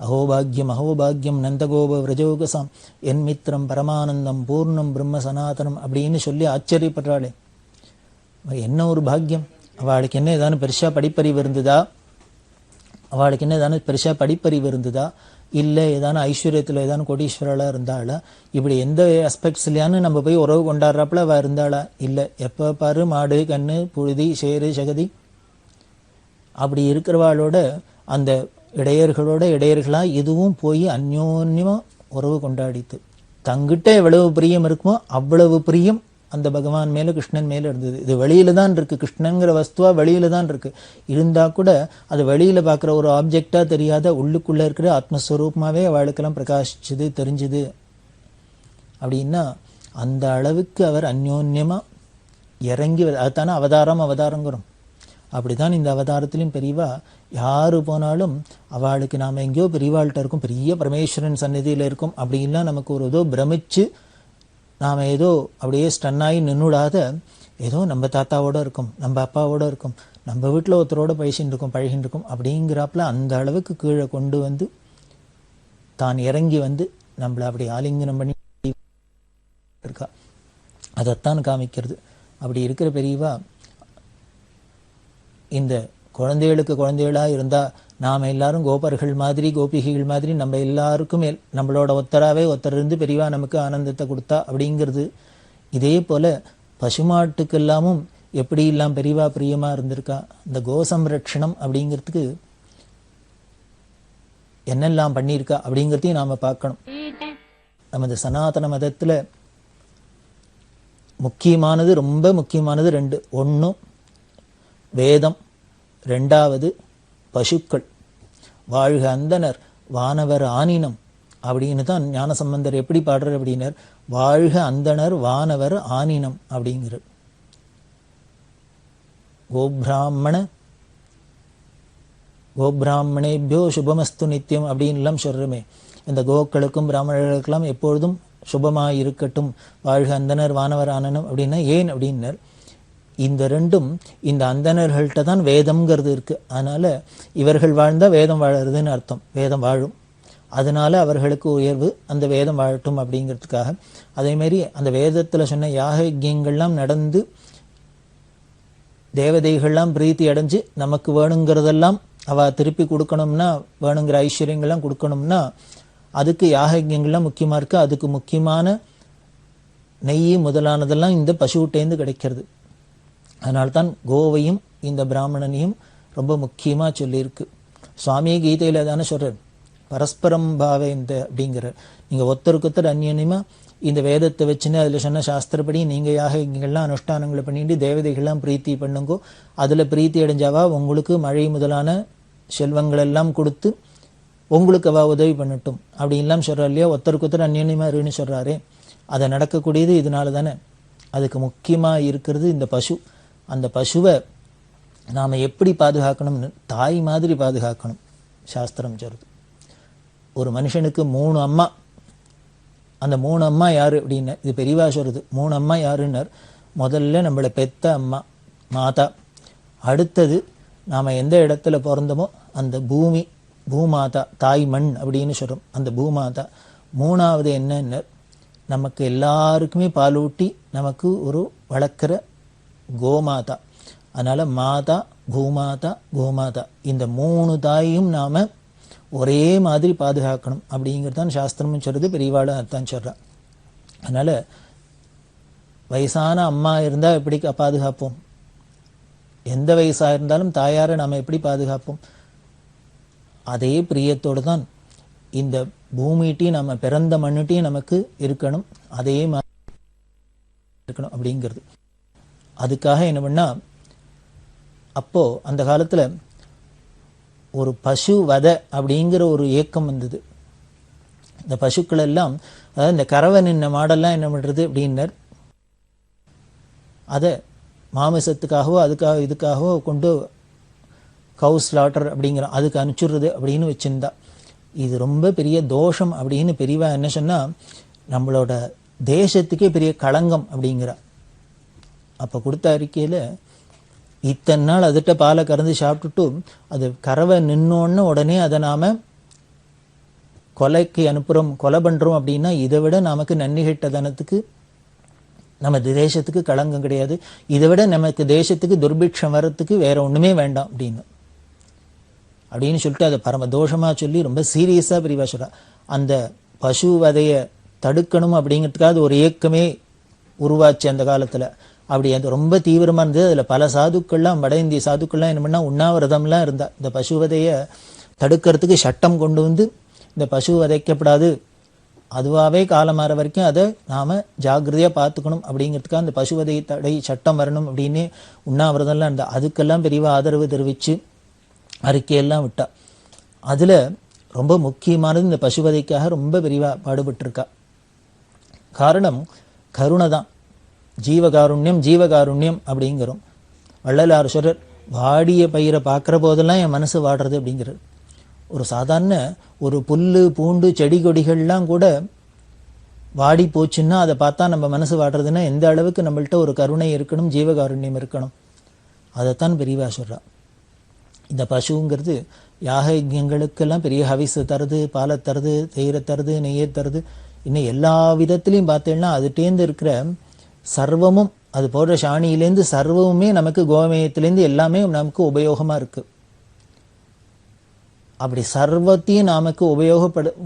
அஹோபாகியம் நந்தகோப விரஜோகசாம் என் மித்திரம் பரமானந்தம் பூர்ணம் பிரம்ம சனாதனம் அப்படின்னு சொல்லி ஆச்சரியப்படுறாளே, என்ன ஒரு பாக்கியம். அவளுக்கு என்ன ஏதானு பெருசாக படிப்பறிவு இருந்ததா, இல்லை ஏதான ஐஸ்வர்யத்தில் ஏதானு கோடீஸ்வரலாக இருந்தாளா, இப்படி எந்த ஆஸ்பெக்ட்ஸ்லையானு நம்ம போய் உறவு கொண்டாடுறாப்புல அவள் இருந்தாளா, இல்லை எப்போ பாரு மாடு கண்ணு புழுதி சேரு சகதி அப்படி இருக்கிறவாளோட அந்த இடையர்களாக எதுவும் போய் அந்யோன்யமாக உறவு கொண்டாடித்து. தங்கிட்ட எவ்வளவு பிரியம் இருக்குமோ அவ்வளவு பிரியம் அந்த பகவான் மேலே கிருஷ்ணன் மேலே இருந்தது. இது வெளியில தான் இருக்குது, கிருஷ்ணங்கிற வஸ்துவா வெளியில தான் இருக்குது. இருந்தால் கூட அது வெளியில் பார்க்குற ஒரு ஆப்ஜெக்டாக தெரியாத உள்ளுக்குள்ளே இருக்கிற ஆத்மஸ்வரூபமாகவே அவளுக்கெல்லாம் பிரகாசிச்சுது தெரிஞ்சுது அப்படின்னா அந்த அளவுக்கு அவர் அந்யோன்யமாக இறங்கி, அதுதானே அவதாரங்கிறோம். அப்படி தான் இந்த அவதாரத்திலையும் பெரியவா யாரு போனாலும் அவளுக்கு நாம் எங்கேயோ பெரியவாள்கிட்ட இருக்கும், பெரிய பரமேஸ்வரன் சந்நிதியில் இருக்கும் அப்படின்லாம் நமக்கு ஒரு ஏதோ பிரமிச்சு நாம் ஏதோ அப்படியே ஸ்டன்னாகி நின்றுடாத, ஏதோ நம்ம தாத்தாவோட இருக்கும், நம்ம அப்பாவோட இருக்கும், நம்ம வீட்டில் ஒருத்தரோட பழகின்னு இருக்கும் அப்படிங்கிறாப்புல அந்த அளவுக்கு கீழே கொண்டு வந்து தான் இறங்கி வந்து நம்மளை அப்படி ஆலிங்கனம் பண்ணி இருக்கா. அதைத்தான் காமிக்கிறது. அப்படி இருக்கிற பெரியவா இந்த குழந்தைகளாக இருந்தால் நாம் எல்லாரும் கோபர்கள் மாதிரி கோபிகைகள் மாதிரி நம்ம எல்லாருக்கும் நம்மளோட ஒருத்தராகவே ஒருத்தர் இருந்து பெரியவா நமக்கு ஆனந்தத்தை கொடுத்தா அப்படிங்கிறது. இதே போல் பசுமாட்டுக்கெல்லாமும் எப்படி எல்லாம் பெரியவா பிரியமாக இருந்திருக்கா. இந்த கோசம்ரட்சணம் அப்படிங்கிறதுக்கு என்னெல்லாம் பண்ணியிருக்கா அப்படிங்கிறதையும் நாம் பார்க்கணும். நமது சனாதன மதத்தில் முக்கியமானது, ரொம்ப முக்கியமானது ரெண்டு. ஒன்று வேதம், ரெண்டாவது பசுக்கள். வாழ்க அந்தனர் வானவர் ஆனினம் அப்படின்னு தான் ஞானசம்பந்தர் எப்படி பாடுறார் அப்படின்னார், வாழ்க அந்தனர் வானவர் ஆனினம் அப்படிங்கிறார். கோபிராமணேபியோ சுபமஸ்து நித்தியம் அப்படின்லாம் சொல்கிறோமே. இந்த கோக்களுக்கும் பிராமணர்களுக்கெல்லாம் எப்பொழுதும் சுபமாக இருக்கட்டும், வாழ்க அந்தனர் வானவர் ஆனனம் அப்படின்னா ஏன் அப்படின்னர், இந்த ரெண்டும் இந்த அந்தணர்கள்ட்ட தான் வேதம்ங்கிறது இருக்குது. அதனால் இவர்கள் வாழ்ந்தால் வேதம் வாழறதுன்னு அர்த்தம், வேதம் வாழும். அதனால அவர்களுக்கு உயர்வு, அந்த வேதம் வாழட்டும் அப்படிங்கிறதுக்காக. அதேமாரி அந்த வேதத்தில் சொன்ன யாக யஜ்யங்கள்லாம் நடந்து தேவதைகள்லாம் பிரீத்தி அடைஞ்சு நமக்கு வேணுங்கிறதெல்லாம் அவள் திருப்பி கொடுக்கணும்னா, வேணுங்கிற ஐஸ்வர்யங்கள்லாம் கொடுக்கணும்னா அதுக்கு யாக யஜ்யங்கள்லாம் முக்கியமாக இருக்குது. அதுக்கு முக்கியமான நெய் முதலானதெல்லாம் இந்த பசுவிட்டேந்து கிடைக்கிறது. அதனால்தான் கோவையும் இந்த பிராமணனையும் ரொம்ப முக்கியமாக சொல்லியிருக்கு. சுவாமி கீதையில் தானே சொல்கிறார், பரஸ்பரம் பாவேந்த அப்படிங்கிற. நீங்கள் ஒருத்தருக்கொத்தர் அந்யோன்யமாக இந்த வேதத்தை வச்சுன்னு அதில் சொன்ன சாஸ்திரப்படி நீங்கள் யாகங்கள்லாம் அனுஷ்டானங்களை பண்ணிட்டு தேவதைகள்லாம் பிரீத்தி பண்ணுங்கோ. அதில் பிரீத்தி அடைஞ்சாவா உங்களுக்கு மழை முதலான செல்வங்களெல்லாம் கொடுத்து உங்களுக்கு அவள் உதவி பண்ணட்டும் அப்படின்லாம் சொல்கிறார் இல்லையா. ஒருத்தருக்கொத்தர் அந்யோன்யமாக இருன்னு சொல்கிறாரே, அதை நடக்கக்கூடியது இதனால தானே. அதுக்கு முக்கியமாக இருக்கிறது இந்த பசு. அந்த பசுவை நாம் எப்படி பாதுகாக்கணும்னு, தாய் மாதிரி பாதுகாக்கணும் சாஸ்திரம் சொல்கிறது. ஒரு மனுஷனுக்கு 3 அம்மா. அந்த 3 அம்மா யார் அப்படின்னு இது பெரியவா சொல்கிறது. 3 அம்மா யாருன்னர், முதல்ல நம்மளை பெத்த அம்மா மாதா, அடுத்தது நாம் எந்த இடத்துல பிறந்தோமோ அந்த பூமி பூமாதா, தாய் மண் அப்படின்னு சொல்கிறோம், அந்த பூமாதா. 3வது என்னன்னு, நமக்கு எல்லாருக்குமே பாலூட்டி நமக்கு ஒரு வளர்க்குற கோமாதா. அதனால் மாதா, பூமாதா, கோமாதா, இந்த 3 தாயும் நாம் ஒரே மாதிரி பாதுகாக்கணும் அப்படிங்கிறது தான் சாஸ்திரமும் சொல்கிறது, பெரியவாளும் அதான் சொல்கிறான். அதனால் வயசான அம்மா இருந்தால் எப்படி பாதுகாப்போம்? எந்த வயசாக இருந்தாலும் தாயாரை நாம் எப்படி பாதுகாப்போம்? அதே பிரியத்தோடு தான் இந்த பூமிட்டையும் நம்ம பிறந்த மண்ணுட்டையும் நமக்கு இருக்கணும், அதே மாதிரி இருக்கணும் அப்படிங்கிறது. அதுக்காக என்ன பண்ணால், அப்போது அந்த காலத்தில் ஒரு பசு வதை அப்படிங்கிற ஒரு இயக்கம் வந்தது. இந்த பசுக்கள் எல்லாம், அதாவது இந்த கறவை நின்ன மாடெல்லாம் என்ன பண்ணுறது அப்படின்னர், அதை மாமிசத்துக்காகவோ அதுக்காக இதுக்காகவோ கொண்டு கவு ஸ்லாட்டர் அப்படிங்கிற அதுக்கு அனுப்பிச்சுடுறது அப்படின்னு வச்சுருந்தா. இது ரொம்ப பெரிய தோஷம் அப்படின்னு பெரியவா என்ன சொன்னால், நம்மளோட தேசத்துக்கே பெரிய களங்கம் அப்படிங்கிறா. அப்போ கொடுத்த அறிக்கையில், இத்தனை நாள் அதுகிட்ட பாலை கறந்து சாப்பிட்டுட்டு அது கறவை நின்னோன்னு உடனே அதை நாம் கொலைக்கு அனுப்புகிறோம், கொலை பண்ணுறோம் அப்படின்னா இதை விட நமக்கு நன்னிகட்ட தனத்துக்கு நம்ம தேசத்துக்கு களங்கம் கிடையாது. இதை விட நமக்கு தேசத்துக்கு துர்பிக்ஷம் வர்றதுக்கு வேற ஒன்றுமே வேண்டாம் அப்படின்னு சொல்லிட்டு அதை பரம தோஷமாக சொல்லி ரொம்ப சீரியஸாக பிரிவா சொல்கிறா. அந்த பசு வதையை தடுக்கணும் அப்படிங்கிறதுக்காக ஒரு இயக்கமே உருவாச்சு அந்த காலத்தில். அப்படி அது ரொம்ப தீவிரமாக இருந்தது. அதில் பல சாதுக்கள்லாம், வட இந்திய சாதுக்கள்லாம் என்ன பண்ணால் உண்ணாவிரதம்லாம் இருந்தா. இந்த பசு வதையை தடுக்கிறதுக்கு சட்டம் கொண்டு வந்து, இந்த பசு வதைக்கப்படாது, அதுவாகவே காலமாற வரைக்கும் அதை நாம் ஜாக்கிரதையாக பார்த்துக்கணும் அப்படிங்கிறதுக்காக அந்த பசுவதை தடை சட்டம் வரணும் அப்படின்னு உண்ணாவிரதம்லாம் இருந்தா. அதுக்கெல்லாம் பெரிய ஆதரவு தெரிவித்து அறிக்கையெல்லாம் விட்டா. அதில் ரொம்ப முக்கியமானது இந்த பசுவதைக்காக ரொம்ப பெரியவா பாடுபட்டிருக்கா. காரணம் கருணை தான். ஜீவகாருண்யம் ஜீவகாருண்யம் அப்படிங்கிறோம். வள்ளலார் சொல்றார், வாடிய பயிரை பார்க்குற போதெல்லாம் என் மனசு வாடுறது அப்படிங்கிறார். ஒரு சாதாரண ஒரு புல் பூண்டு செடி கொடிகள்லாம் கூட வாடி போச்சுன்னா அதை பார்த்தா நம்ம மனசு வாடுறதுன்னா எந்த அளவுக்கு நம்மள்கிட்ட ஒரு கருணை இருக்கணும், ஜீவகாருண்யம் இருக்கணும். அதைத்தான் பெரியவா சொல்றா. இந்த பசுங்கிறது யாக யஜ்யங்களுக்கெல்லாம் பெரிய ஹவிசு தருது, பாலை தருது, தயிரை தருது, நெய்யை தருது. இன்னும் எல்லா விதத்துலையும் பார்த்தேன்னா அதுட்டேந்து இருக்கிற சர்வமும், அது போடுற சாணியிலேருந்து சர்வமுமே நமக்கு கோமயத்திலேருந்து எல்லாமே நமக்கு உபயோகமாக இருக்குது. அப்படி சர்வத்தையும் நமக்கு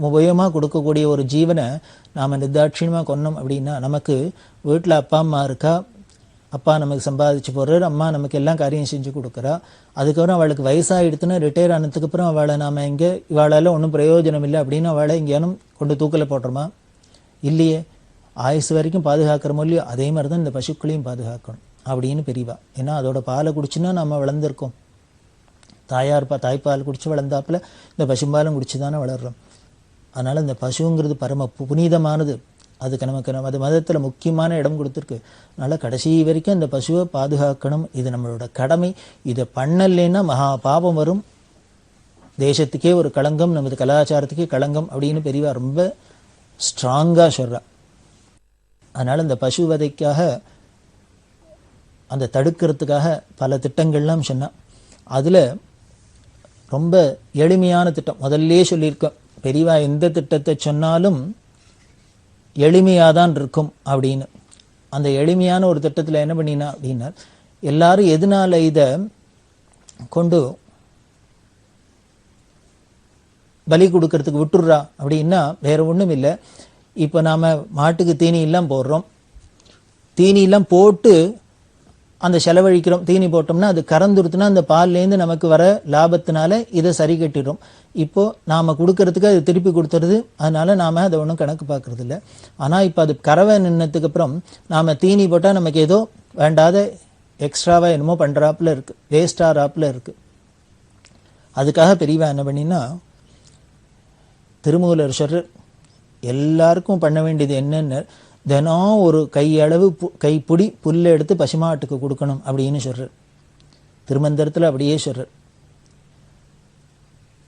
உபயோகமாக கொடுக்கக்கூடிய ஒரு ஜீவனை நாம் நிர்தாட்சியமாக கொன்னோம் அப்படின்னா, நமக்கு வீட்டில் அப்பா அம்மா இருக்கா, அப்பா நமக்கு சம்பாதிச்சு போடுறாரு, அம்மா நமக்கு எல்லாம் காரியம் செஞ்சு கொடுக்குறா. அதுக்கப்புறம் அவளுக்கு வயசாகிடுத்துன்னா ரிட்டையர் ஆனதுக்கப்புறம் அவளை நாம் எங்கே இவாளால் ஒன்றும் பிரயோஜனம் இல்லை அப்படின்னு அவளை எங்கேயானும் கொண்டு தூக்கில் போடுறோமா? இல்லையே. ஆயுசு வரைக்கும் பாதுகாக்கிறோமோ இல்லையோ அதே மாதிரி தான் இந்த பசுக்களையும் பாதுகாக்கணும் அப்படின்னு பெரியவா. ஏன்னா அதோட பாலை குடிச்சுன்னா நம்ம வளர்ந்துருக்கோம். தாய்ப்பால் குடிச்சு வளர்ந்தாப்புல இந்த பசும்பாலும் குடிச்சு தானே வளர்றோம். அதனால இந்த பசுங்கிறது பரம புனிதமானது. அதுக்கு நமக்கு அது மதத்தில் முக்கியமான இடம் கொடுத்துருக்கு. அதனால கடைசி வரைக்கும் இந்த பசுவை பாதுகாக்கணும். இது நம்மளோட கடமை. இதை பண்ணலைன்னா மகா பாபம் வரும், தேசத்துக்கே ஒரு களங்கம், நமது கலாச்சாரத்துக்கே களங்கம் அப்படின்னு பெரியவா ரொம்ப ஸ்ட்ராங்காக சொல்கிறா. அதனால் இந்த பசு வதைக்காக அந்த தடுக்கிறதுக்காக பல திட்டங்கள்லாம் சொன்னான். அதில் ரொம்ப எளிமையான திட்டம் முதல்லே சொல்லியிருக்கோம். பெரியவா எந்த திட்டத்தை சொன்னாலும் எளிமையாக தான் இருக்கும் அப்படின்னு. அந்த எளிமையான ஒரு திட்டத்தில் என்ன பண்ணினா அப்படின்னா, எல்லாரும் எதனால இதை கொண்டு பலி கொடுக்கறதுக்கு விட்டுடுறா அப்படின்னா வேற ஒன்றும் இல்லை. இப்போ நாம் மாட்டுக்கு தீனியெல்லாம் போடுறோம். தீனியெல்லாம் போட்டு அந்த செலவழிக்கிறோம். தீனி போட்டோம்னா அது கறந்துருத்துனா அந்த பால்லேருந்து நமக்கு வர லாபத்தினால இதை சரி கட்டிடுறோம். இப்போது நாம் கொடுக்கறதுக்கு அது திருப்பி கொடுத்துருது. அதனால நாம் அதை ஒன்றும் கணக்கு பார்க்கறது இல்லை. ஆனால் இப்போ அது கறவை நின்னதுக்கு அப்புறம் நாம் தீனி போட்டால் நமக்கு ஏதோ வேண்டாத எக்ஸ்ட்ராவாக என்னமோ பண்ணுறாப்புல இருக்குது, வேஸ்டாகிறாப்புல இருக்குது. அதுக்காக பெரியவா என்ன பண்ணினா திருமூலர் சொல்றார், எல்லாருக்கும் பண்ண வேண்டியது என்னென்ன, தினம் ஒரு கையளவு கைப்பிடி புல்லை எடுத்து பசுமாட்டுக்கு கொடுக்கணும் அப்படின்னு சொல்றார். திருமந்திரத்தில் அப்படியே சொல்றார்.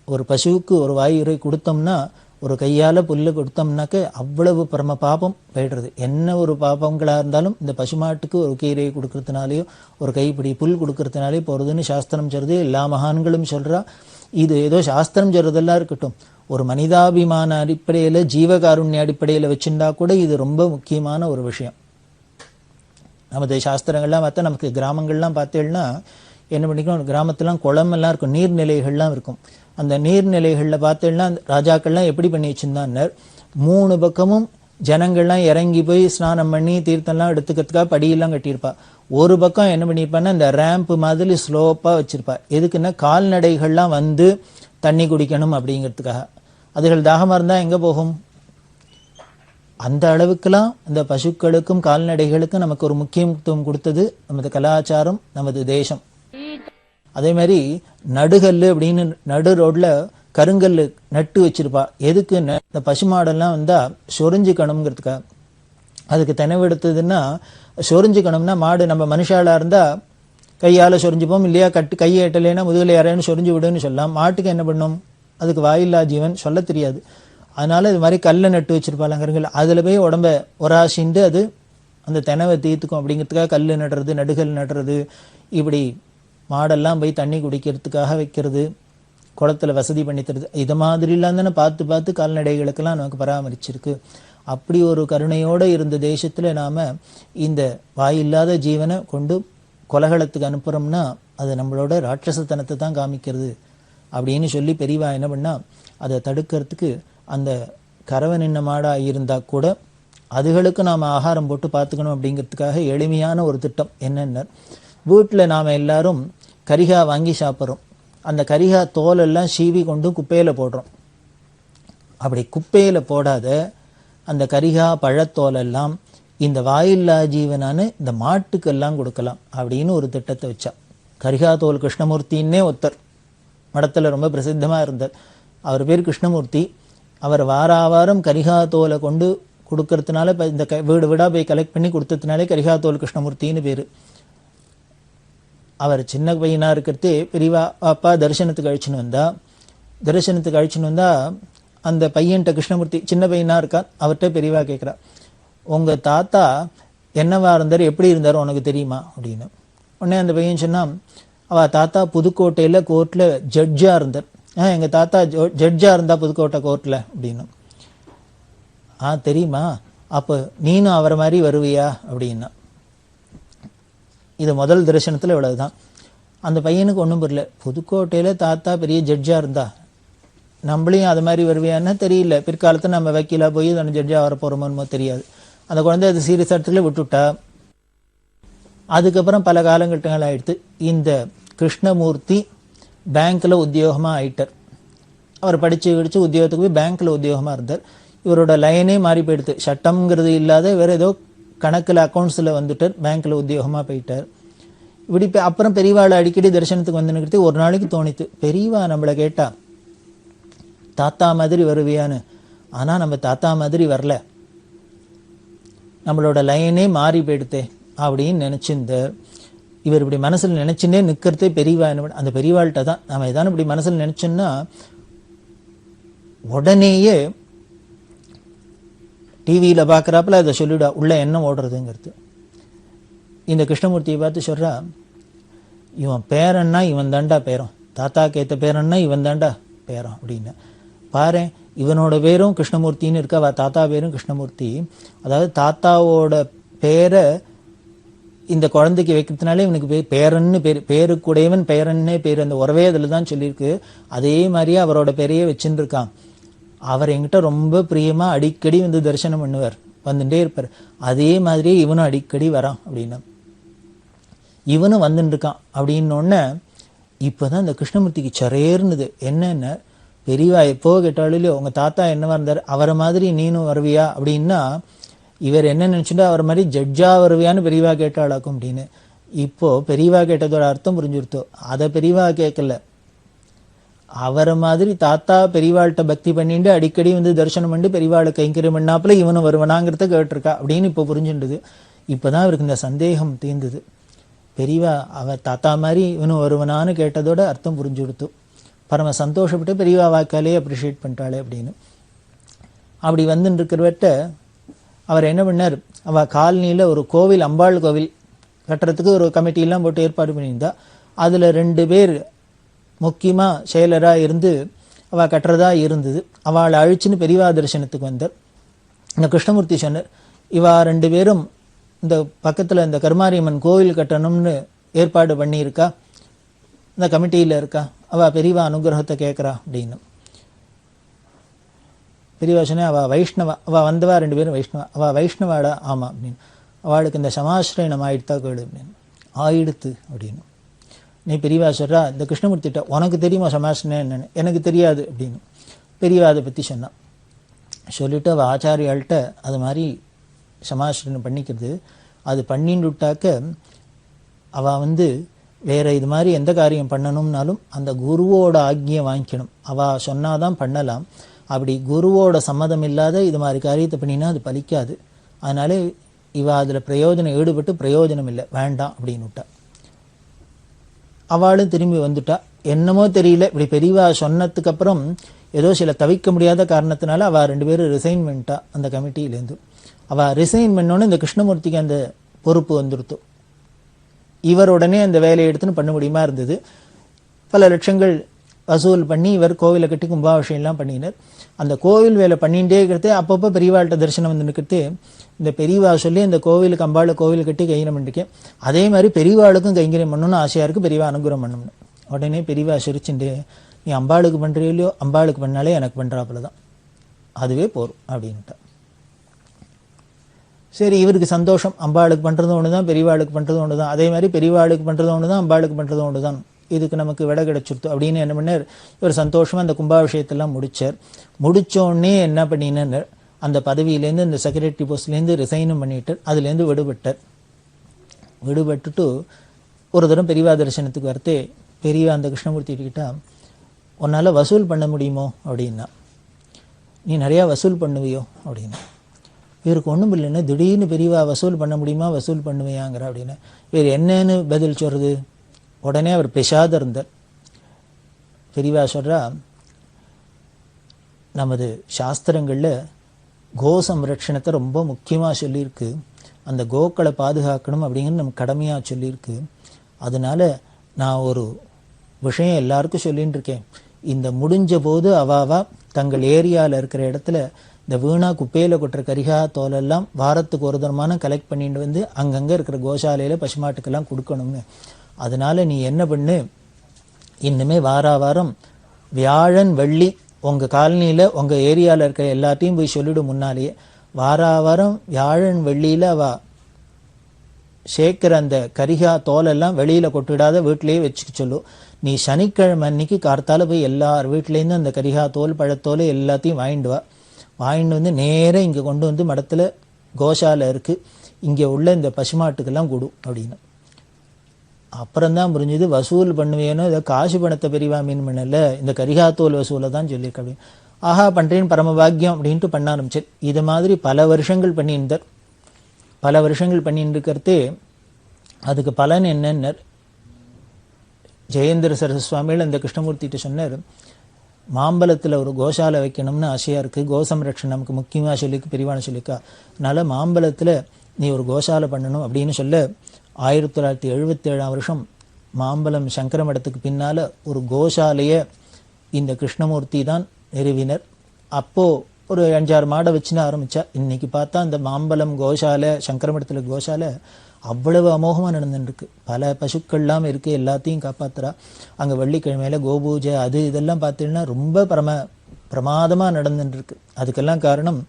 ஒரு பசுவுக்கு ஒரு வாயுரை கொடுத்தோம்னா, ஒரு கையால் புல்லு கொடுத்தோம்னாக்க அவ்வளவு பரம பாபம் போயிடுறது. என்ன ஒரு பாபங்களாக இருந்தாலும் இந்த பசுமாட்டுக்கு ஒரு கீரையை கொடுக்கறதுனாலையோ ஒரு கைப்பிடி புல் கொடுக்கறதுனாலே போகிறதுன்னு சாஸ்திரம் சொல்றது. எல்லா மகான்களும் சொல்கிறா. இது ஏதோ சாஸ்திரம் சொல்றதெல்லாம் இருக்கட்டும், ஒரு மனிதாபிமான அடிப்படையில் ஜீவகாருண்ய அடிப்படையில் வச்சுருந்தா கூட இது ரொம்ப முக்கியமான ஒரு விஷயம். நமது சாஸ்திரங்கள்லாம் பார்த்தா நமக்கு கிராமங்கள்லாம் பார்த்தேன்னா என்ன பண்ணிக்கணும், கிராமத்துலாம் குளமெல்லாம் இருக்கும், நீர்நிலைகள்லாம் இருக்கும். அந்த நீர்நிலைகளில் பார்த்தேன்னா ராஜாக்கள்லாம் எப்படி பண்ணி வச்சுருந்தான்னு 3 பக்கமும் ஜனங்கள்லாம் இறங்கி போய் ஸ்நானம் பண்ணி தீர்த்தம்லாம் எடுத்துக்கிறதுக்காக படியெல்லாம் கட்டியிருப்பா. ஒரு பக்கம் என்ன பண்ணியிருப்பான்னா இந்த ரேம்ப் மாதிரி ஸ்லோப்பாக வச்சுருப்பா. எதுக்குன்னா கால்நடைகள்லாம் வந்து தண்ணி குடிக்கணும் அப்படிங்கிறதுக்காக. அதுகள் தாகமாக இருந்தால் எங்கே போகும்? அந்த அளவுக்கெல்லாம் இந்த பசுக்களுக்கும் கால்நடைகளுக்கும் நமக்கு ஒரு முக்கியத்துவம் கொடுத்தது நமது கலாச்சாரம், நமது தேசம். அதே மாதிரி நடுகல் அப்படின்னு நடு ரோட்ல கருங்கல் நட்டு வச்சிருப்பா. எதுக்கு? இந்த பசுமாடெல்லாம் வந்தால் சொரிஞ்சுக்கணுங்கிறதுக்காக. அதுக்கு தெனவெடுத்ததுன்னா சொரிஞ்சுக்கணும்னா மாடு நம்ம மனுஷாலாக இருந்தால் கையால் சொரிஞ்சுப்போம் இல்லையா, கையை எட்டலைன்னா முதுகில் யாரையும் சொரிஞ்சு விடுன்னு சொல்லலாம். மாட்டுக்கு என்ன பண்ணும்? அதுக்கு வாயில்லா ஜீவன், சொல்ல தெரியாது. அதனால இது மாதிரி கல்லை நட்டு வச்சிருப்பாங்க கருங்கல். அதில் போய் உடம்ப ஒராசிண்டு அது அந்த தெனவை தீர்த்துக்கும் அப்படிங்கிறதுக்காக கல் நடுறது, நடுகல் நடுறது, இப்படி மாடெல்லாம் போய் தண்ணி குடிக்கிறதுக்காக வைக்கிறது, குளத்தில் வசதி பண்ணி தருது. இது மாதிரிலாம் தானே பார்த்து பார்த்து கால்நடைகளுக்கெல்லாம் நமக்கு பராமரிச்சிருக்கு. அப்படி ஒரு கருணையோடு இருந்த தேசத்தில் நாம் இந்த வாயில்லாத ஜீவனை கொண்டு கொலகளத்துக்கு அனுப்புகிறோம்னா அது நம்மளோட ராட்சசத்தனத்தை தான் காமிக்கிறது அப்படின்னு சொல்லி பெரியவா என்ன பண்ணால் அதை தடுக்கிறதுக்கு அந்த கறவை நின்ன மாடாக இருந்தால் கூட அதுகளுக்கு நாம் ஆகாரம் போட்டு பார்த்துக்கணும் அப்படிங்கிறதுக்காக எளிமையான ஒரு திட்டம் என்னென்ன, வீட்டில் நாம் எல்லாரும் கரிகா வாங்கி சாப்பிட்றோம். அந்த கரிகா தோலெல்லாம் சீவி கொண்டு குப்பையில் போடுறோம். அப்படி குப்பையில் போடாத அந்த கரிகா பழத்தோலெல்லாம் இந்த வாயில்லா ஜீவனான இந்த மாட்டுக்கெல்லாம் கொடுக்கலாம் அப்படின்னு ஒரு திட்டத்தை வச்சா. கரிகா தோல் கிருஷ்ணமூர்த்தின்னே ஒருத்தர் மடத்தில் ரொம்ப பிரசித்தமாக இருந்தார். அவர் பேர் கிருஷ்ணமூர்த்தி. அவர் வாராவாரம் கரிகா தோலை கொண்டு கொடுக்கறதுனால இப்போ இந்த வீடு வீடாக போய் கலெக்ட் பண்ணி கொடுத்ததுனாலே கரிகா தோல் கிருஷ்ணமூர்த்தின்னு பேர். அவர் சின்ன பையனாக இருக்கிறதே பெரியவா அப்பா தரிசனத்துக்கு அழிச்சுன்னு வந்தா அந்த பையன்கிட்ட கிருஷ்ணமூர்த்தி சின்ன பையனாக இருக்கார். அவர்கிட்ட பெரியவா கேட்குறா, உங்கள் தாத்தா என்னவா இருந்தார், எப்படி இருந்தார் உனக்கு தெரியுமா அப்படின்னு. உடனே அந்த பையன் சொன்னால், அவள் தாத்தா புதுக்கோட்டையில் கோர்ட்டில் ஜட்ஜாக இருந்தார். எங்கள் தாத்தா ஜட்ஜாக இருந்தா புதுக்கோட்டை கோர்ட்டில் அப்படின்னு. தெரியுமா, அப்போ நீனும் அவரை மாதிரி வருவியா அப்படின்னா. இது முதல் தரிசனத்தில் இவ்வளவுதான். அந்த பையனுக்கு ஒன்றும் புரியல. புதுக்கோட்டையில் தாத்தா பெரிய ஜட்ஜாக இருந்தா நம்மளையும் அது மாதிரி வருவியான்னு தெரியல. பிற்காலத்தில் நம்ம வக்கீலாக போய் அந்த ஜட்ஜாக வர போகிறோமோ தெரியாது. அந்த குழந்தை அது சீரியஸ் இடத்துல விட்டுட்டா. அதுக்கப்புறம் பல காலகட்டங்கள் ஆயிடுத்து. இந்த கிருஷ்ணமூர்த்தி பேங்க்கில் உத்தியோகமாக ஆயிட்டார். அவர் படித்து உத்தியோகத்துக்கு போய் பேங்க்கில் உத்தியோகமாக இருந்தார். இவரோட லைனே மாறி போயிடுது. சட்டம்ங்கிறது இல்லாத வேற ஏதோ கணக்கில் அக்கௌண்ட்ஸில் வந்துட்டார், பேங்க்கில் உத்தியோகமாக போயிட்டார். இப்படி அப்புறம் பெரியவாளை அடிக்கடி தரிசனத்துக்கு வந்து நிற்கிறது. ஒரு நாளைக்கு தோணித்து, பெரியவா நம்மளை கேட்டா தாத்தா மாதிரி வருவியான்னு. ஆனால் நம்ம தாத்தா மாதிரி வரல, நம்மளோட லைனே மாறி போயிடுத்தே அப்படின்னு நினச்சிருந்தார். இவர் இப்படி மனசில் நினச்சுன்னே நிற்கிறதே பெரியவா என்ன, அந்த பெரியவாள்கிட்ட தான் நம்ம எதான இப்படி மனசில் நினச்சோன்னா உடனேயே டிவியில் பார்க்குறாப்புல அதை சொல்லிவிடா உள்ள என்ன ஓடுறதுங்கிறது. இந்த கிருஷ்ணமூர்த்தியை பார்த்து சொல்கிறா, இவன் பேரன்னா இவன் தாண்டா பேரம், தாத்தாக்கு ஏற்ற பேரன்னா இவன் தாண்டா பேரம் அப்படின்னு. பாரு, இவனோட பேரும் கிருஷ்ணமூர்த்தின்னு இருக்கா, தாத்தா பேரும் கிருஷ்ணமூர்த்தி. அதாவது தாத்தாவோட பேரை இந்த குழந்தைக்கு வைக்கிறதுனாலே இவனுக்கு பேரன்னு பேர், பேருக்குடையவன் பேரன்னே பேர், அந்த உறவே அதில் தான் சொல்லியிருக்கு. அதே மாதிரியே அவரோட பேரையே வச்சுன்னு இருக்கான். அவர் என்கிட்ட ரொம்ப பிரியமாக அடிக்கடி வந்து தரிசனம் பண்ணுவார், வந்துட்டே இருப்பார். அதே மாதிரியே இவனும் அடிக்கடி வரான் அப்படின்னா, இவனும் வந்துட்டு இருக்கான் அப்படின்னோடனே இப்போதான் இந்த கிருஷ்ணமூர்த்திக்கு சரேர்னுது. என்னென்ன பெரியவா எப்போ கேட்டாலும் உங்கள் தாத்தா என்னவா இருந்தார், அவரை மாதிரி நீனும் வருவியா அப்படின்னா, இவர் என்ன நினச்சிட்டா அவர் மாதிரி ஜட்ஜா வருவியான்னு பெரியவா கேட்டாளாக்கும் அப்படின்னு. இப்போது பெரியவா கேட்டதோட அர்த்தம் புரிஞ்சுருத்தோ, அதை பெரியவா கேட்கல, அவரை மாதிரி தாத்தா பெரியவாள்கிட்ட பக்தி பண்ணிட்டு அடிக்கடி வந்து தரிசனம் பண்ணி பெரியவாளை கைங்கரியம் பண்ணாப்புல இவனும் வருவனாங்கிறத கேட்டிருக்கா அப்படின்னு இப்போ புரிஞ்சுட்டுது. இப்போ தான் அவருக்கு இந்த சந்தேகம் தீர்ந்தது. பெரியவா அவர் தாத்தா மாதிரி இவனும் வருவனான்னு கேட்டதோட அர்த்தம் புரிஞ்சு கொடுத்து பரம சந்தோஷப்பட்டு பெரியவா வாக்காலே அப்ரிஷியேட் பண்ணிட்டாளே அப்படின்னு. அப்படி வந்துட்டு இருக்கிறவட்ட அவர் என்ன பண்ணார், அவள் காலனியில் ஒரு கோவில், அம்பாள் கோவில் கட்டுறதுக்கு ஒரு கமிட்டியெல்லாம் போட்டு ஏற்பாடு பண்ணியிருந்தா. அதில் 2 பேர் முக்கியமாக செயலராக இருந்து அவள் கட்டுறதா இருந்தது. அவளை அழிச்சுன்னு பெரியவா தரிசனத்துக்கு வந்தார். இந்த கிருஷ்ணமூர்த்தி சொன்னார், இவா 2 பேரும் இந்த பக்கத்தில் இந்த கருமாரியம்மன் கோவில் கட்டணும்னு ஏற்பாடு பண்ணியிருக்கா, இந்த கமிட்டியில் இருக்கா, அவள் பெரியவா அனுகிரகத்தை கேட்குறா அப்படின்னு. பெரியவா சொன்ன, அவள் வைஷ்ணவா, அவள் வந்தவா 2 பேரும் வைஷ்ணவா, அவள் வைஷ்ணவாடா, ஆமாம் அப்படின்னு. அவளுக்கு இந்த சமாசிரயணம் ஆயிடுத்தா கேடு அப்படின்னு. ஆயிடுத்து அப்படின்னு. நீ பெரியவா சொல்கிறா, இந்த கிருஷ்ணமூர்த்திட்ட உனக்கு தெரியுமா சமாசிரயம் என்னன்னு, எனக்கு தெரியாது அப்படின்னு. பெரியவா அதை பற்றி சொன்னான். சொல்லிவிட்டு அவள் ஆச்சாரியாள்கிட்ட அது மாதிரி சமாசிரயம் பண்ணிக்கிறது, அது பண்ணிட்டு விட்டாக்க அவள் வந்து வேறு இது மாதிரி எந்த காரியம் பண்ணணும்னாலும் அந்த குருவோட ஆக்ஞியை வாங்கிக்கணும். அவள் சொன்னாதான் பண்ணலாம். அப்படி குருவோட சம்மதம் இல்லாத இது மாதிரி காரியத்தை பண்ணினா அது பலிக்காது. அதனால இவள் அதில் பிரயோஜனம் ஈடுபட்டு பிரயோஜனம் இல்லை, வேண்டாம் அப்படின்னு விட்டா. அவளும் திரும்பி வந்துட்டா. என்னமோ தெரியல, இப்படி பெரியவா சொன்னதுக்கு அப்புறம் ஏதோ சில தவிர்க்க முடியாத காரணத்தினால அவள் 2 பேரும் ரிசைன் பண்ணிட்டா அந்த கமிட்டியிலேருந்து. அவள் ரிசைன் பண்ணோன்னு இந்த கிருஷ்ணமூர்த்திக்கு அந்த பொறுப்பு வந்துடுத்து. இவர் உடனே அந்த வேலையை எடுத்துன்னு பண்ண முடியுமா இருந்தது. பல லட்சங்கள் வசூல் பண்ணி இவர் கோவிலை கட்டி கும்பாபிஷேகம்லாம் பண்ணினார். அந்த கோவில் வேலை பண்ணிகிட்டே இருக்கிறது, அப்பப்போ பெரியவாள்கிட்ட தரிசனம் வந்து நிற்கிறது. இந்த பெரியவா சொல்லி இந்த கோவிலுக்கு அம்பாளை கோவில் கட்டி கைங்கரியம் பண்ணிருக்கேன், அதே மாதிரி பெரியவாளுக்கும் கைங்கரியம் பண்ணணும்னு ஆசையாக இருக்குது, பெரியவா அனுகிரகம் பண்ணணும்னு. உடனே பெரியவா சிரிச்சுட்டு, நீ அம்பாளுக்கு பண்ணுறியோ இல்லையோ, அம்பாளுக்கு பண்ணாலே எனக்கு பண்ணுறாப்புல தான், அதுவே போரும் அப்படின்ட்டா. சரி, இவருக்கு சந்தோஷம், அம்பாளுக்கு பண்ணுறது ஒன்று தான், பெரியவாளுக்கு பண்ணுறது ஒன்று தான், அதே மாதிரி பெரியவாளுக்கு பண்ணுறது ஒன்று தான், அம்பாளுக்கு பண்ணுறது ஒன்று தான், இதுக்கு நமக்கு விட கிடைச்சிருத்து அப்படின்னு என்ன பண்ணார். இவர் சந்தோஷமாக அந்த கும்பாபிஷேகத்தெல்லாம் முடித்தார். முடித்தோடனே என்ன பண்ணினார், அந்த பதவியிலேருந்து இந்த செக்ரட்டரி போஸ்ட்லேருந்து ரிசைனும் பண்ணிட்டார், அதுலேருந்து விடுபட்டார். விடுபட்டுட்டு ஒரு தரம் பெரியவா தரிசனத்துக்கு வரத்தே பெரியவா அந்த கிருஷ்ணமூர்த்தி கிட்ட, உன்னால் வசூல் பண்ண முடியுமோ அப்படின்னா. நீ நிறையா வசூல் பண்ணுவியோ அப்படின்னா. இவருக்கு ஒன்றும் இல்லைன்னா திடீர்னு பெரியவா வசூல் பண்ண முடியுமா, வசூல் பண்ணுவியாங்கிற அப்படின்னு. இவர் என்னன்னு பதில் சொல்கிறது. உடனே அவர் பெஷாத இருந்தார். பெரியவா சொல்கிறா, நமது சாஸ்திரங்களில் கோ சம்ரட்சணத்தை ரொம்ப முக்கியமாக சொல்லியிருக்கு, அந்த கோக்களை பாதுகாக்கணும் அப்படிங்கிறது நம்ம கடமையாக சொல்லியிருக்கு. அதனால நான் ஒரு விஷயம் எல்லாருக்கும் சொல்லின்னு இருக்கேன். இந்த முடிஞ்ச போது அவாவா தங்கள் ஏரியாவில் இருக்கிற இடத்துல இந்த வீணா குப்பையில் கொட்டுற கரிகா தோலெல்லாம் வாரத்துக்கு ஒரு தரமான கலெக்ட் பண்ணிட்டு வந்து அங்கங்கே இருக்கிற கோசாலையில் பசுமாட்டுக்கெல்லாம் கொடுக்கணும்னு. அதனால நீ என்ன பண்ணு, இன்னுமே வாரம் வியாழன் வெள்ளி உங்கள் காலனியில் உங்கள் ஏரியாவில் இருக்கிற எல்லாத்தையும் போய் சொல்லிவிடும் முன்னாலேயே. வாரம் வியாழன் வெள்ளியில் அவள் சேர்க்குற அந்த கரிகா தோலெல்லாம் வெளியில் கொட்டிடாத வீட்டிலேயே வச்சுக்க சொல்லும். நீ சனிக்கிழமை அன்னைக்கு கார்த்தால போய் எல்லார் வீட்லேருந்து அந்த கரிகா தோல் பழத்தோல் எல்லாத்தையும் வாங்கிட்டு வா. வாங்கிட்டு வந்து நேராக இங்கே கொண்டு வந்து மடத்தில் கோசாலை இருக்குது, இங்கே உள்ள இந்த பசுமாட்டுக்கெல்லாம் கொடு அப்படின்னு. அப்புறம்தான் புரிஞ்சுது, வசூல் பண்ணுவேனோ இதை காசு பணத்தை பெரியவா மீன் பண்ணல, இந்த கரிகாத்தோல் வசூலை தான் சொல்லியிருக்க அப்படின்னு. ஆஹா பண்ணுறேன்னு பரமபாக்கியம் அப்படின்ட்டு பண்ண ஆரம்பிச்சார். இது மாதிரி பல வருஷங்கள் பண்ணியிருந்தார். பல வருஷங்கள் பண்ணிட்டு இருக்கிறதே அதுக்கு பலன் என்னன்னர் ஜெயேந்திர சரஸ்வதி சுவாமிகள் அந்த கிருஷ்ணமூர்த்திகிட்ட சொன்னார், மாம்பழத்தில் ஒரு கோசாலை வைக்கணும்னு ஆசையாக இருக்குது, கோசம்ரட்சணம் நமக்கு முக்கியமாக சொல்லிக்கு பெரியவான சொல்லிக்கா, அதனால் மாம்பழத்தில் நீ ஒரு கோசாலை பண்ணணும் அப்படின்னு சொல்ல 1977 மாம்பழம் சங்கர மடத்துக்கு பின்னால் ஒரு கோசாலையை இந்த கிருஷ்ணமூர்த்தி தான் நிறுவினர். அப்போது ஒரு 5-6 மாடை வச்சுன்னு ஆரம்பித்தா. இன்றைக்கி பார்த்தா அந்த மாம்பழம் கோசாலை சங்கர மடத்தில் கோசாலை அவ்வளவு அமோகமாக நடந்துருக்கு. பல பசுக்கள்லாம் இருக்குது, எல்லாத்தையும் காப்பாற்றுறா. அங்கே வெள்ளிக்கிழமையில் கோபூஜை அது இதெல்லாம் பார்த்தீங்கன்னா ரொம்ப பிரமாதமாக நடந்துட்டுருக்கு. அதுக்கெல்லாம் காரணம்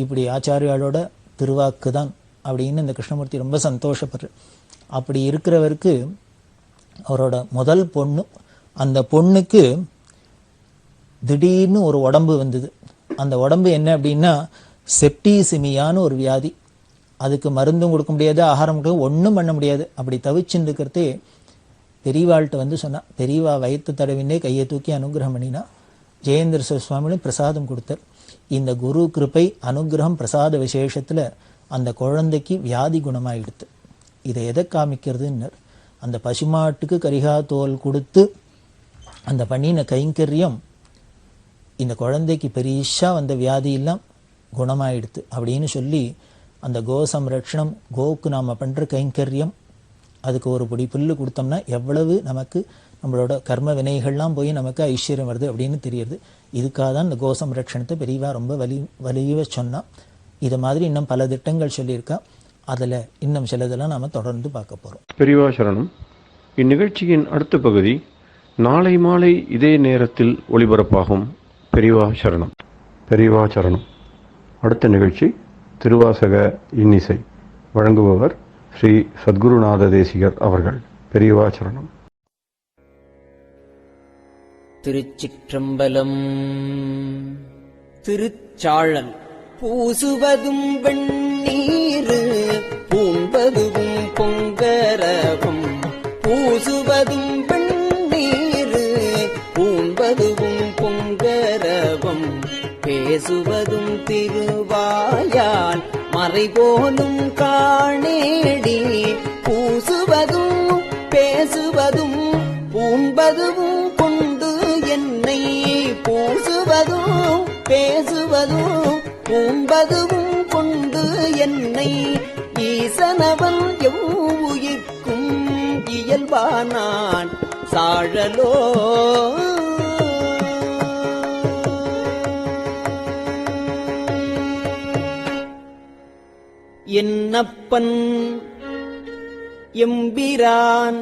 இப்படி ஆச்சாரியாளோட திருவாக்கு தான் அப்படின்னு இந்த கிருஷ்ணமூர்த்தி ரொம்ப சந்தோஷப்படுறார். அப்படி இருக்கிறவருக்கு அவரோட முதல் பொண்ணு, அந்த பொண்ணுக்கு திடீர்னு ஒரு உடம்பு வந்தது. அந்த உடம்பு என்ன அப்படின்னா செப்டிசிமியான்னு ஒரு வியாதி. அதுக்கு மருந்தும் கொடுக்க முடியாது, ஆகாரம் கொடுக்க ஒன்றும் பண்ண முடியாது. அப்படி தவிச்சுன்னு இருக்கிறதே பெரியவாள்கிட்ட வந்து சொன்னா. பெரியவா வயிற்று தடவினே கையை தூக்கி அனுகிரகம் பண்ணினா. ஜெயேந்திர சுவாமிகளும் பிரசாதம் கொடுத்தார். இந்த குரு கிருப்பை அனுகிரகம் பிரசாத விசேஷத்தில் அந்த குழந்தைக்கு வியாதி குணமாயிடுத்து. இதை எதை காமிக்கிறதுன்னு, அந்த பசுமாட்டுக்கு கரிகா தோல் கொடுத்து அந்த பண்ணின கைங்கரியம் இந்த குழந்தைக்கு பெரிசா வந்த வியாதியெல்லாம் குணமாயிடுத்து அப்படின்னு சொல்லி, அந்த கோ சம்ரட்சணம், கோவுக்கு நாம் பண்ணுற கைங்கரியம், அதுக்கு ஒரு பொடி புல்லு கொடுத்தோம்னா எவ்வளவு நமக்கு நம்மளோட கர்ம வினைகள்லாம் போய் நமக்கு ஐஸ்வர்யம் வருது அப்படின்னு தெரியுது. இதுக்காக தான் இந்த கோ சம்ரட்சணத்தை பெரியவா ரொம்ப வலிய சொன்னால். இது மாதிரி இன்னும் பல திட்டங்கள் சொல்லியிருக்கா. அதில் இன்னும் சிலதெல்லாம் நாம் தொடர்ந்து பார்க்க போகிறோம். பெரியவா சரணம். இந்நிகழ்ச்சியின் அடுத்த பகுதி நாளை மாலை இதே நேரத்தில் ஒளிபரப்பாகும். பெரியவா சரணம். பெரியவா சரணம். அடுத்த நிகழ்ச்சி திருவாசக இன்னிசை. வழங்குபவர் ஸ்ரீ சத்குருநாத தேசிகர் அவர்கள். பெரியவா சரணம். திருச்சிற்றம்பலம். திருச்சாழல். பூசுவதும் வெண்ணீரு பூண்பதும் பொங்கரவும், பூசுவதும் வெண்ணீரு பூண்பதும் பொங்கரவும், பேசுவதும் திருவாயால் மறைபோலும் காணேடி, பூசுவதும் பேசுவதும் பூண்பதும் கொண்டு என்னை, பூசுவதும் பேசுவதும் பூண்பதும் கொண்டு என்னை, ஈசனவன் எவ்வுயிர்க்கும் இயல்பானான் சாழலோ. என்னப்பன் எம்பிரான்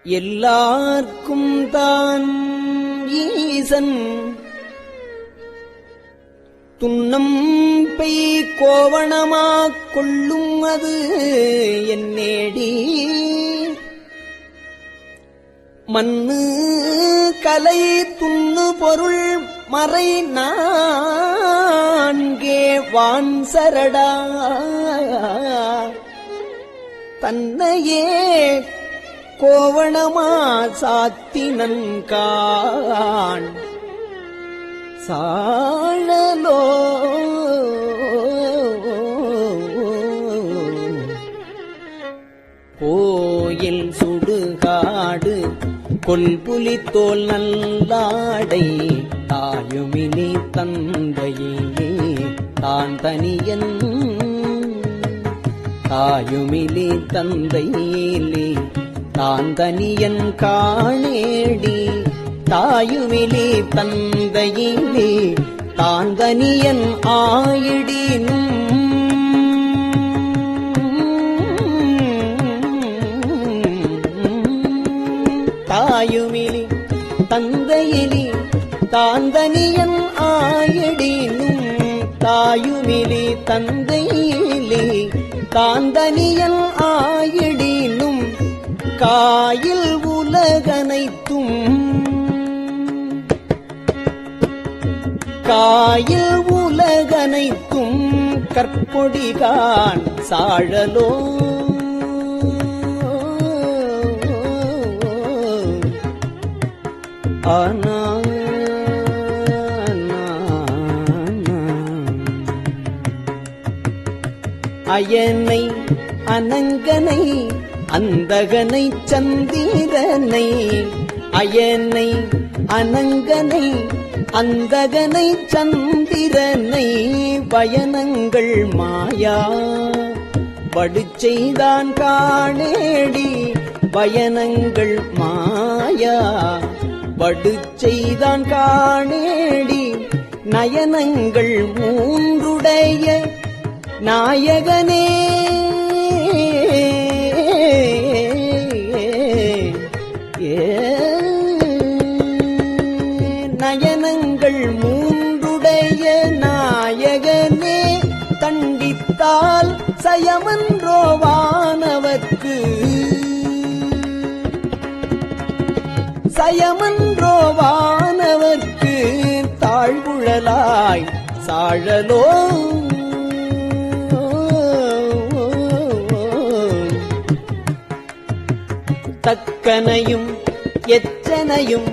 எல்லார்க்கும் தான் ஈசன், துன்னம் பெய் கோவணமாக் கொள்ளும் அது என்னேடி, மண்ணு கலை துண்ணு பொருள் மறை நான்கே வான் சரடா, தன்னையே கோவணமா சாத்தினன்கான் சாழலோ. கோயில் சுடுகாடு கொல்புலி தோல் நல்லாடை, தாயுமினி தந்தையிலே தான் தனியன், தாயுமிலி தந்தையிலே தான் தனியன் காணேடி, தாயுமிலி தந்தையிலே தான் தனியன் ஆயிடினும், தாயுமிலி தந்தையிலே தான் தனியன் ஆயிடினும், தாயுமிலி தந்தையிலே தான் தனியன் ஆயிடினும், காயில் உலகனைத்தும் காயில் உலகனைத்தும் கற்பொடிகான் சாழலோ ஆனா அயனை அனங்கனை அந்தகனை சந்திரனை அயனை அனங்கனை அந்தகனை சந்திரனை பயனங்கள் மாயா படுச்செய்தான் காணேடி பயனங்கள் மாயா படுச்செய்தான் காணேடி நயனங்கள் மூன்றுடைய நாயகனே நயனங்கள் மூன்றுடைய நாயகனே தண்டித்தால் சயமன்றோவானவர்க்கு சயமன்றோவானவர்க்கு தாழ்வுழலாய் சாழலோ தக்கனையும் எச்சனையும்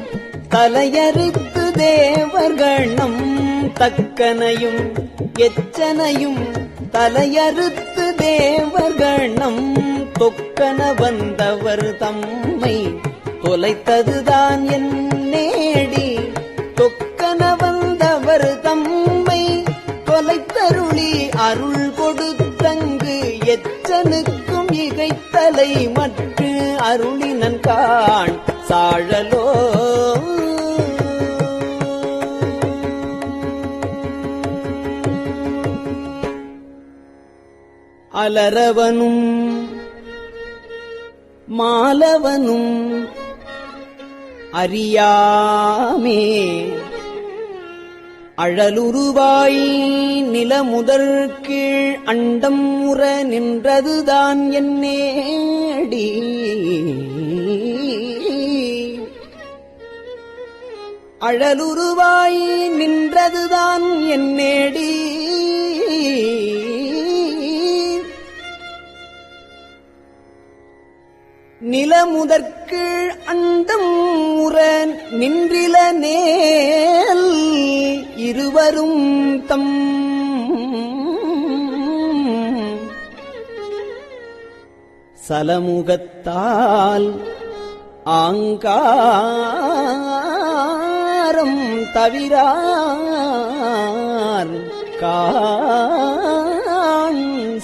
தலையறுத்து தேவர்கணம் தக்கனையும் எச்சனையும் தலையறுத்து தேவர்கணம் தொக்கன வந்தவர் தம்மை தொலைத்ததுதான் என் நேடி தொக்கன வந்தவர் தம்மை தொலைத்தருளி அருள் கொடுத்தங்கு எச்சனுக்கும் இகைத்தலை மற்ற அருளினன் காண் சாழலோ அலரவனும் மாலவனும் அறியாமே அழலுருவாய் நிலமுதற் கீழ் அண்டம் முற நின்றதுதான் என்னேடி அழலுருவாய் நின்றதுதான் என்னேடி நிலமுதற்கீழ் அண்டம் முற நின்றில நேல் இருவரும் தம் சலமுகத்தால் ஆங்காரம் தவிரார் காண்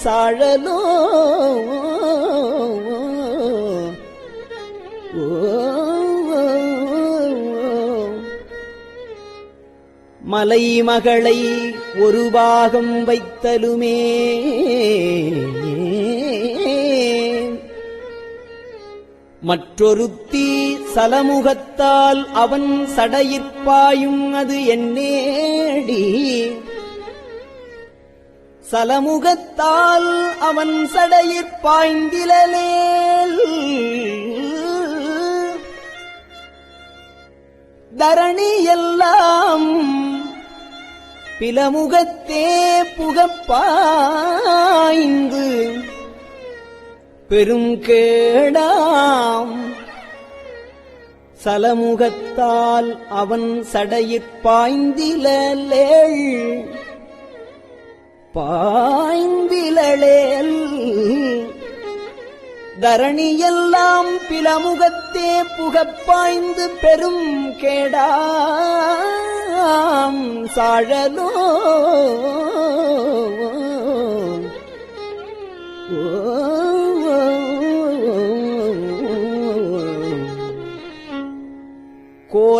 சாழலோ மலைமகளை ஒரு பாகம் வைத்தலுமே மற்றொருத்தி சலமுகத்தால் அவன் சடையிற்பாயும் அது என்னேடி சலமுகத்தால் அவன் சடையிற்பாய்ந்திலேல் தரணி எல்லாம் பிலமுகத்தே புகப்பாய்ந்து பெரும் கேடாம் சலமுகத்தால் அவன் சடையிற்பாய்ந்திலேல் பாய்ந்திலேல் தரணியெல்லாம் பிலமுகத்தே புகப்பாய்ந்து பெரும் கேடாம் சாழலோ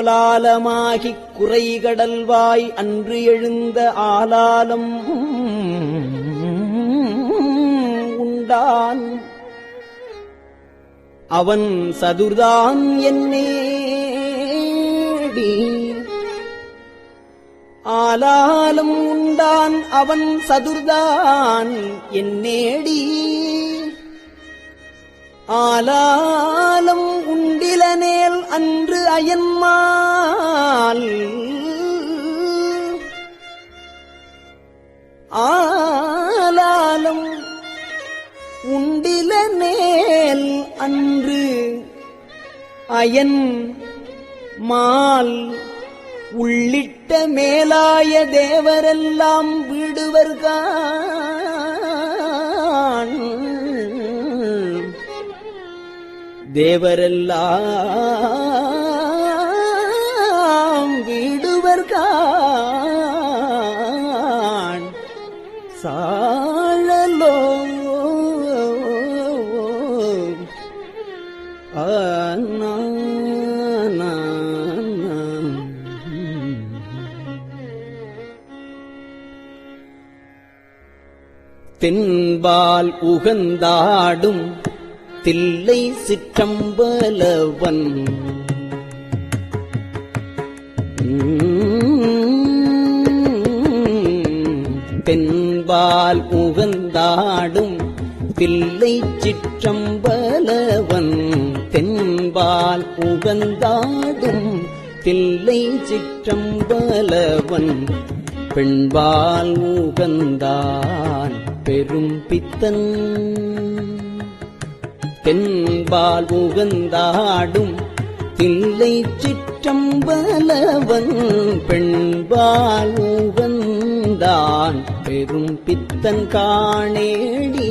கோலாலமாகிக் குறைகடல்வாய் அன்று எழுந்த ஆலாலம் உண்டான் அவன் சதுர்தான் என்னேடி ஆலாலம் உண்டான் அவன் சதுர்தான் என்னேடி ஆலாலம் உண்டிலனேல் அன்று அயன்மால் அயன் மால் உள்ளிட்ட மேலாய தேவரெல்லாம் வீடுவர்கான் தேவரெல்லாம் வீடுவர்கான் சாழலோ தென்பால் உகந்தாடும் தில்லை சிற்றம்பலவன் தென்பால் உகந்தாடும் தில்லை சிற்றம்பலவன் தென்பால் உகந்தாடும் தில்லை சிற்றம்பலவன் பெண்பால் உகந்தான் பெரும் பித்தன் தென்பால் உகந்தாடும் தில்லை சிற்றம்பலவன் பெண்பால் உகந்தான் பெரும் பித்தன் காணேடி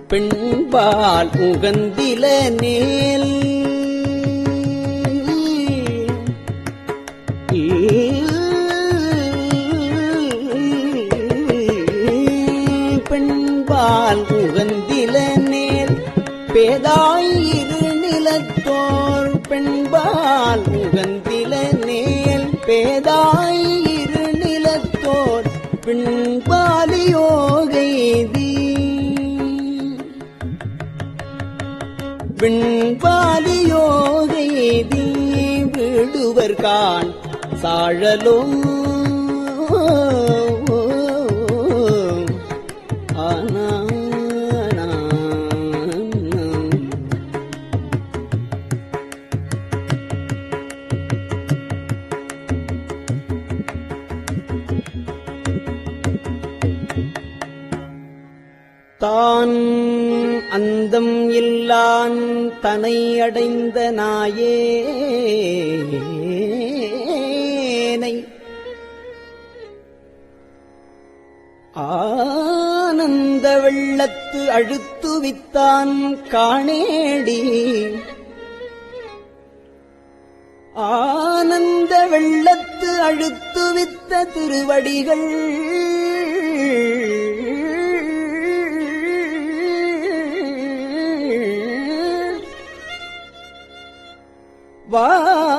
பெண்பால் உகந்தில நேல் பெண்பால் உகந்தில நேல் பேதாயிரு நிலத்தோர் பெண்பால் உகந்தில நேல் பேதாயிரு நிலத்தோர் பெண்பாலியோகைதி பெண்பாலியோகைதி விடுவர்கான் சாழலோ தான் அந்தம் இல்லான் தனை அடைந்த நாயேனை ஆனந்த வெள்ளத்து அழுத்துவித்தான் காணேடி ஆனந்த வெள்ளத்து அழுத்துவித்த திருவடிகள்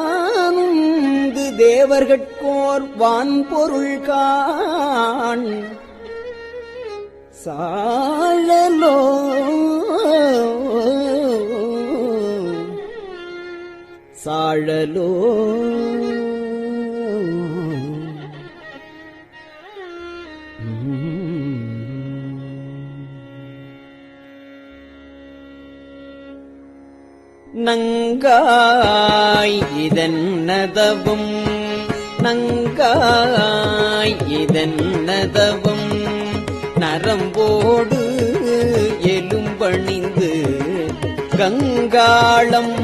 வானுந்து தேவர்கட்கோர் வான்பொருள் காண் சாழலோ சாழலோ நங்காய் இதன்னதவும் நங்காய் இதன்னதவும் நரம்போடு எலும்பணிந்து கங்காளம்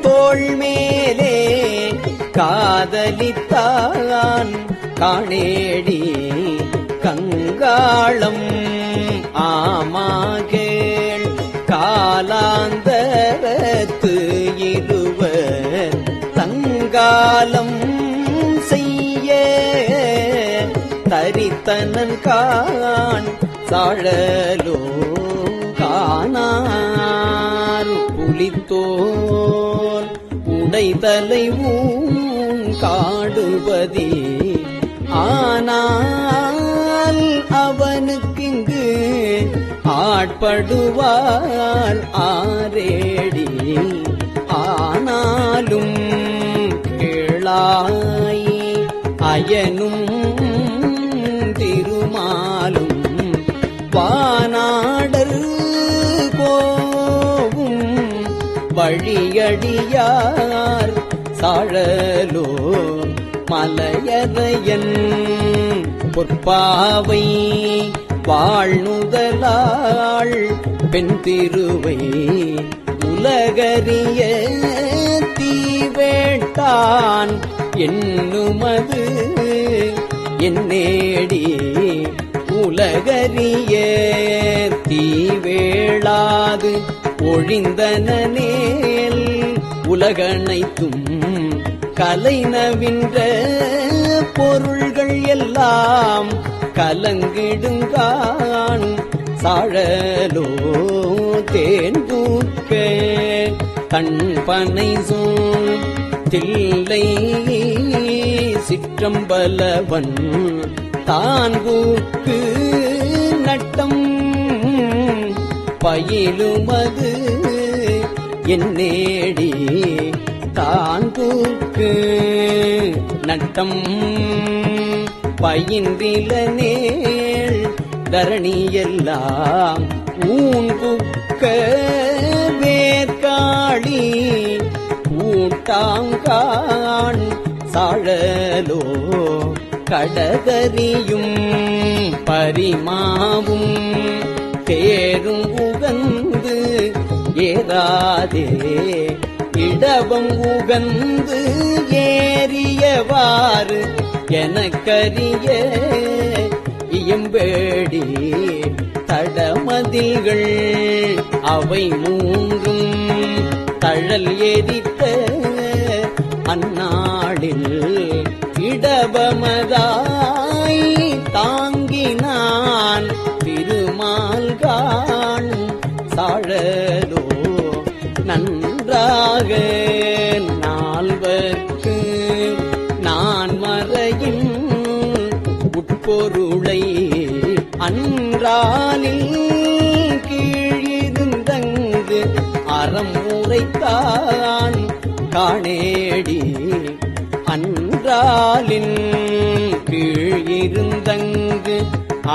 தோள் மேலே காதலித்தான் காணேடி கங்காளம் ஆமாகேள் காலாந்தரத்து இருவர் தங்காலம் செய்ய தரித்தனன் காண் சாழலோ காணார் புலித்தோல் உடைதலை காடுபதி ஆனால் அவனுக்கிங்கு ஆட்படுவார் ஆரேடி ஆனாலும் கேளாய் அயனும் திருமாலும் வானாடர் கோவும் வழியடியார் சாழலோ மலையரையன் பொற்பாவை வாழ்நுதலாள் பெண் திருவை உலகறிய தீவேட்டான் என்னுமது என்னேடி உலகறிய தீவேளாது ஒழிந்தனேல் உலகனைத்தும் கலைநவின்ற பொருள்கள் எல்லாம் கலங்கிடுங்கான் சாழலோ தேன்பூக்க கண்பனை சூழ் தில்லை சிற்றம்பலவன் தான்பூக்கு நட்டம் பயிலுமது என்னேடி தான்பூக்கு நட்டம் பயின்றிலனேள் தரணியெல்லாம் ஊன்புக்க வேற்காளி கூட்டாங்கான் சாழலோ கடகரியும் பரிமாவும் தேரும் உகந்து ஏறாதே இடவம் உகந்து ஏறியவாறு எனக்கரிய இயம்பேடி தடமதில்கள் அவை மூன்றும் தழல் எரித்த அந்நாளில் இடபமதாய் தாங்கினான் திருமால்கான் சாழலோ நன்றாக நால்வர்க்கு நான் மறையின் உட்பொருளை அன்றாலில் கீழிருந்தங்கு அறம் உரைத்தான் காணேடி அன்றாலின் கீழிருந்தங்கு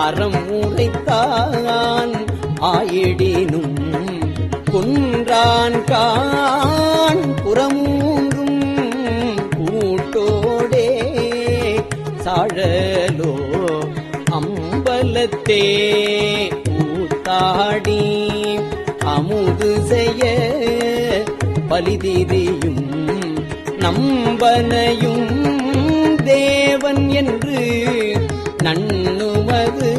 அறம் உரைத்தான் ஆயிடினும் குன்றான் கான் புறமூன்றும் கூட்டோடே சாழலோ அம்பலத்தே கூத்தாடி அமுது செய்ய பலிதிரியும் நம்பனையும் தேவன் என்று நண்ணுமது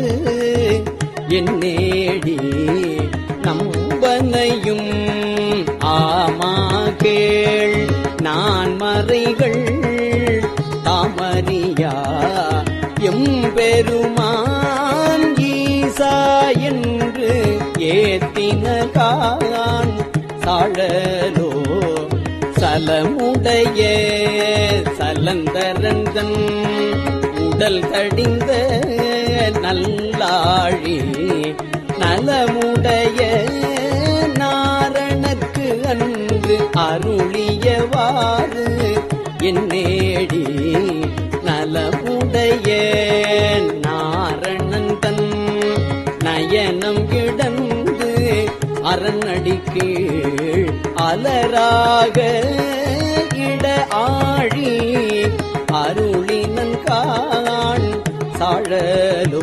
என்னேடி நம்பனையும் ஆமா கேள் நான் மறைகள் தாமரியா எம்பெருமான் ஈசா என்று ஏத்தின கான் சாழலோ சலமுடைய சலந்தரந்தன் உடல் தடிந்த நல்லாழி நலமுடைய நாரணக்கு அன்று அருளியவாறு என்னேடி நலமுடைய நாரணன் தன் நயனம் கிடந்து அரண்அடிக்கீழ் அலராக இட ஆழி அருளினன் கான் சாழலோ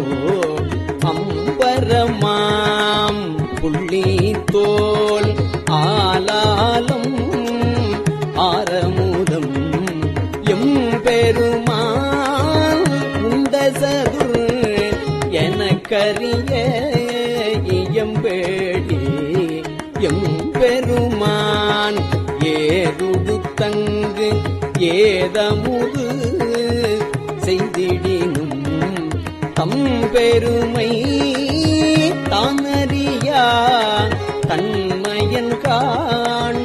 அம்பரமாம் புள்ளி தோல் ஆலாலம் ஆரமுதம் எம்பெருமான் உண்டசதுர் எனக்கரிய இயம்பேடி எம்பெருமான் ஏதுடுத்தங்கு ஏதமுது செய்திடினும் தம் பெருமை தானறியா தன்மையன் கான்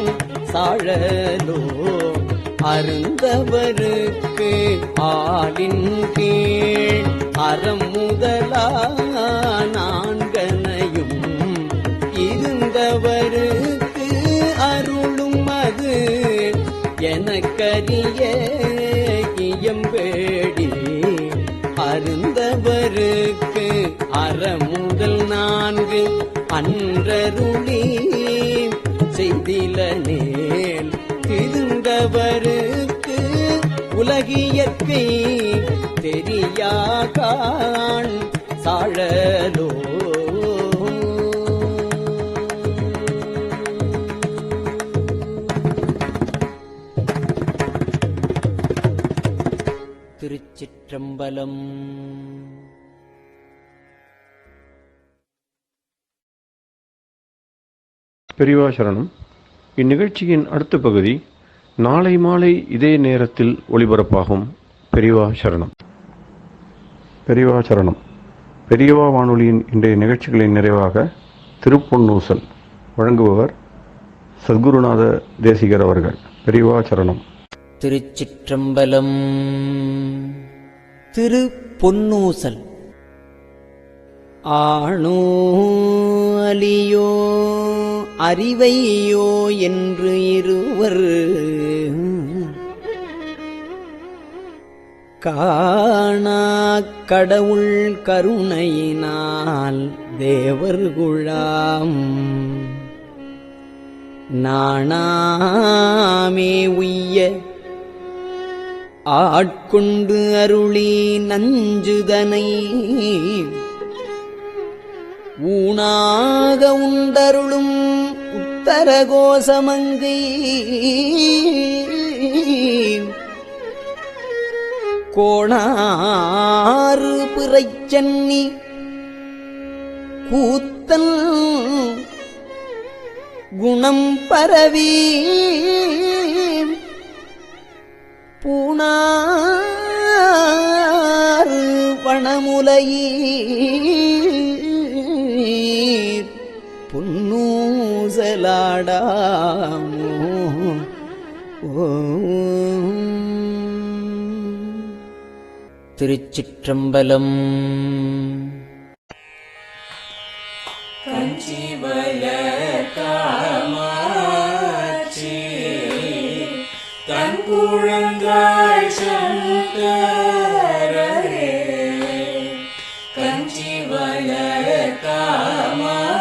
சாழலோ அருந்தவருக்கு ஆளின் கீழ் அறம் முதலா நான்கனையும் இருந்தவருக்கு அருளும் அது எனக்கரிய இயம்பேடி அருந்தவருக்கு அறமுதல் நான்கு அன்றருளி செய்திலனேல் திருந்தவருக்கு உலகியற்கை தெரியாகான் வாழலோ. திருச்சிற்றம்பலம். பெரியவா சரணம். இந்நிகழ்ச்சியின் அடுத்த பகுதி நாளை மாலை இதே நேரத்தில் ஒளிபரப்பாகும். பெரியவா சரணம். பெரியவா சரணம். பெரியவா வானொலியின் இன்றைய நிகழ்ச்சிகளின் நிறைவாக திருப்பொன்னூசல் வழங்குபவர் சத்குருநாத தேசிகர் அவர்கள். பெரியவா சரணம். திருச்சிற்றம்பலம். திருப்பொன்னூசல். ஆணோ அலியோ அறிவையோ என்று இருவர் காணா கடவுள் கருணையினால் தேவர்குழாம் நாணாமே உய்ய ஆட்கொண்டு அருளி நஞ்சுதனை ஊனாக உண்டருளும் உத்தரகோசமங்கை கோணாறு பிறைச்சன்னி கூத்தன் குணம் பரவி பூணாறு வனமுலையீர் பொன்னூசலாடாமோ. திருச்சிற்றம்பலம். கஞ்சிவல காமாட்சி தன் குழந்தாய் சங்கரரே. கஞ்சிவல காமாட்சி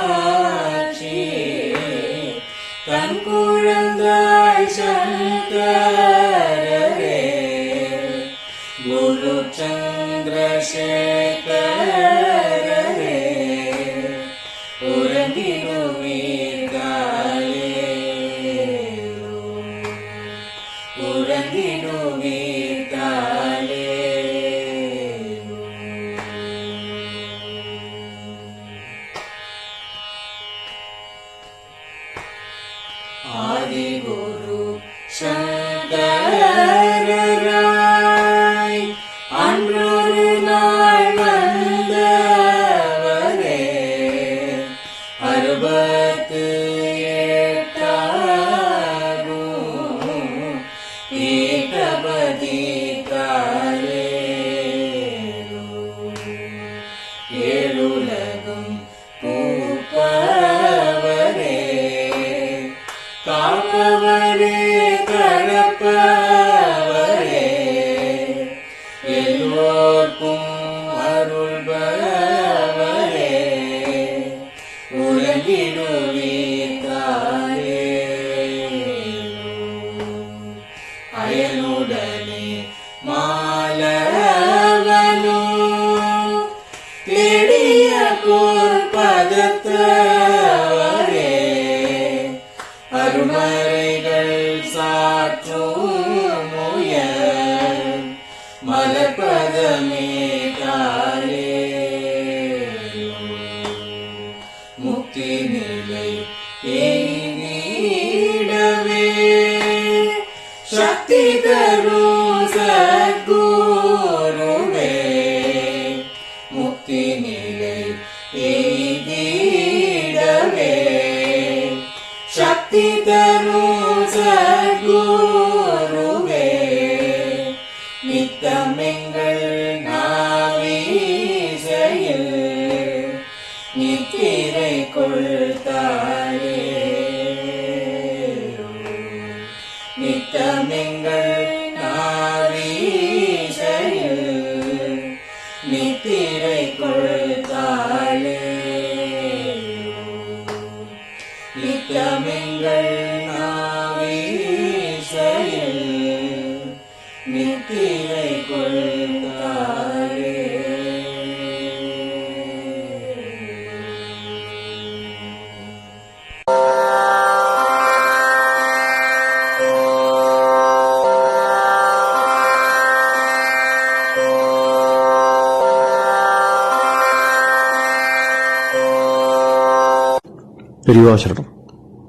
தன் குழந்தாய் சங்கரரே. குரு சந்திரசேகரரே உறங்கிடுவீர்களே உறங்கிடுவீர்களே. ஆதிகுரு சங்கரராய் அன்றொரு நாள் வந்தவரே. 68 பீட்டபதி காலேரோ. ஏழுலகும் பூப்பவரே காப்பவரே கழப்பவரே. எல்லோர்க்கும் அருள்பவரே உறங்கிடுவீர்களே. அயனுடனே மாலவனோ தேடிய பொற்பதத்தவரே. அருமறைகள் சாற்றும் முயல் மலர்பதமே காலே. முக்தி நிலை எய்திடவே சக்தி தரும் சத்குருவே. முக்தி நிலை எய்திடவே சக்தி தரும் சத்குருவே. நித்தமெங்கள் நாவீசையில் நித்திரை கொள்தாயே. நித்தமெங்கள் நாவீசையில் நித்திரை கொள்தாயே. நித்தமெங்கள் நாவீசையில் நித்திரை கொள்தாயே. பெரியவாசரணம்.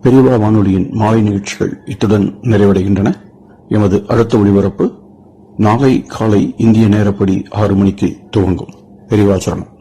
பெரியவா வானொலியின் மாலை நிகழ்ச்சிகள் இத்துடன் நிறைவடைகின்றன. எமது அடுத்த ஒளிபரப்பு நாளை காலை இந்திய நேரப்படி 6 மணிக்கு துவங்கும். பெரியவாசரணம்.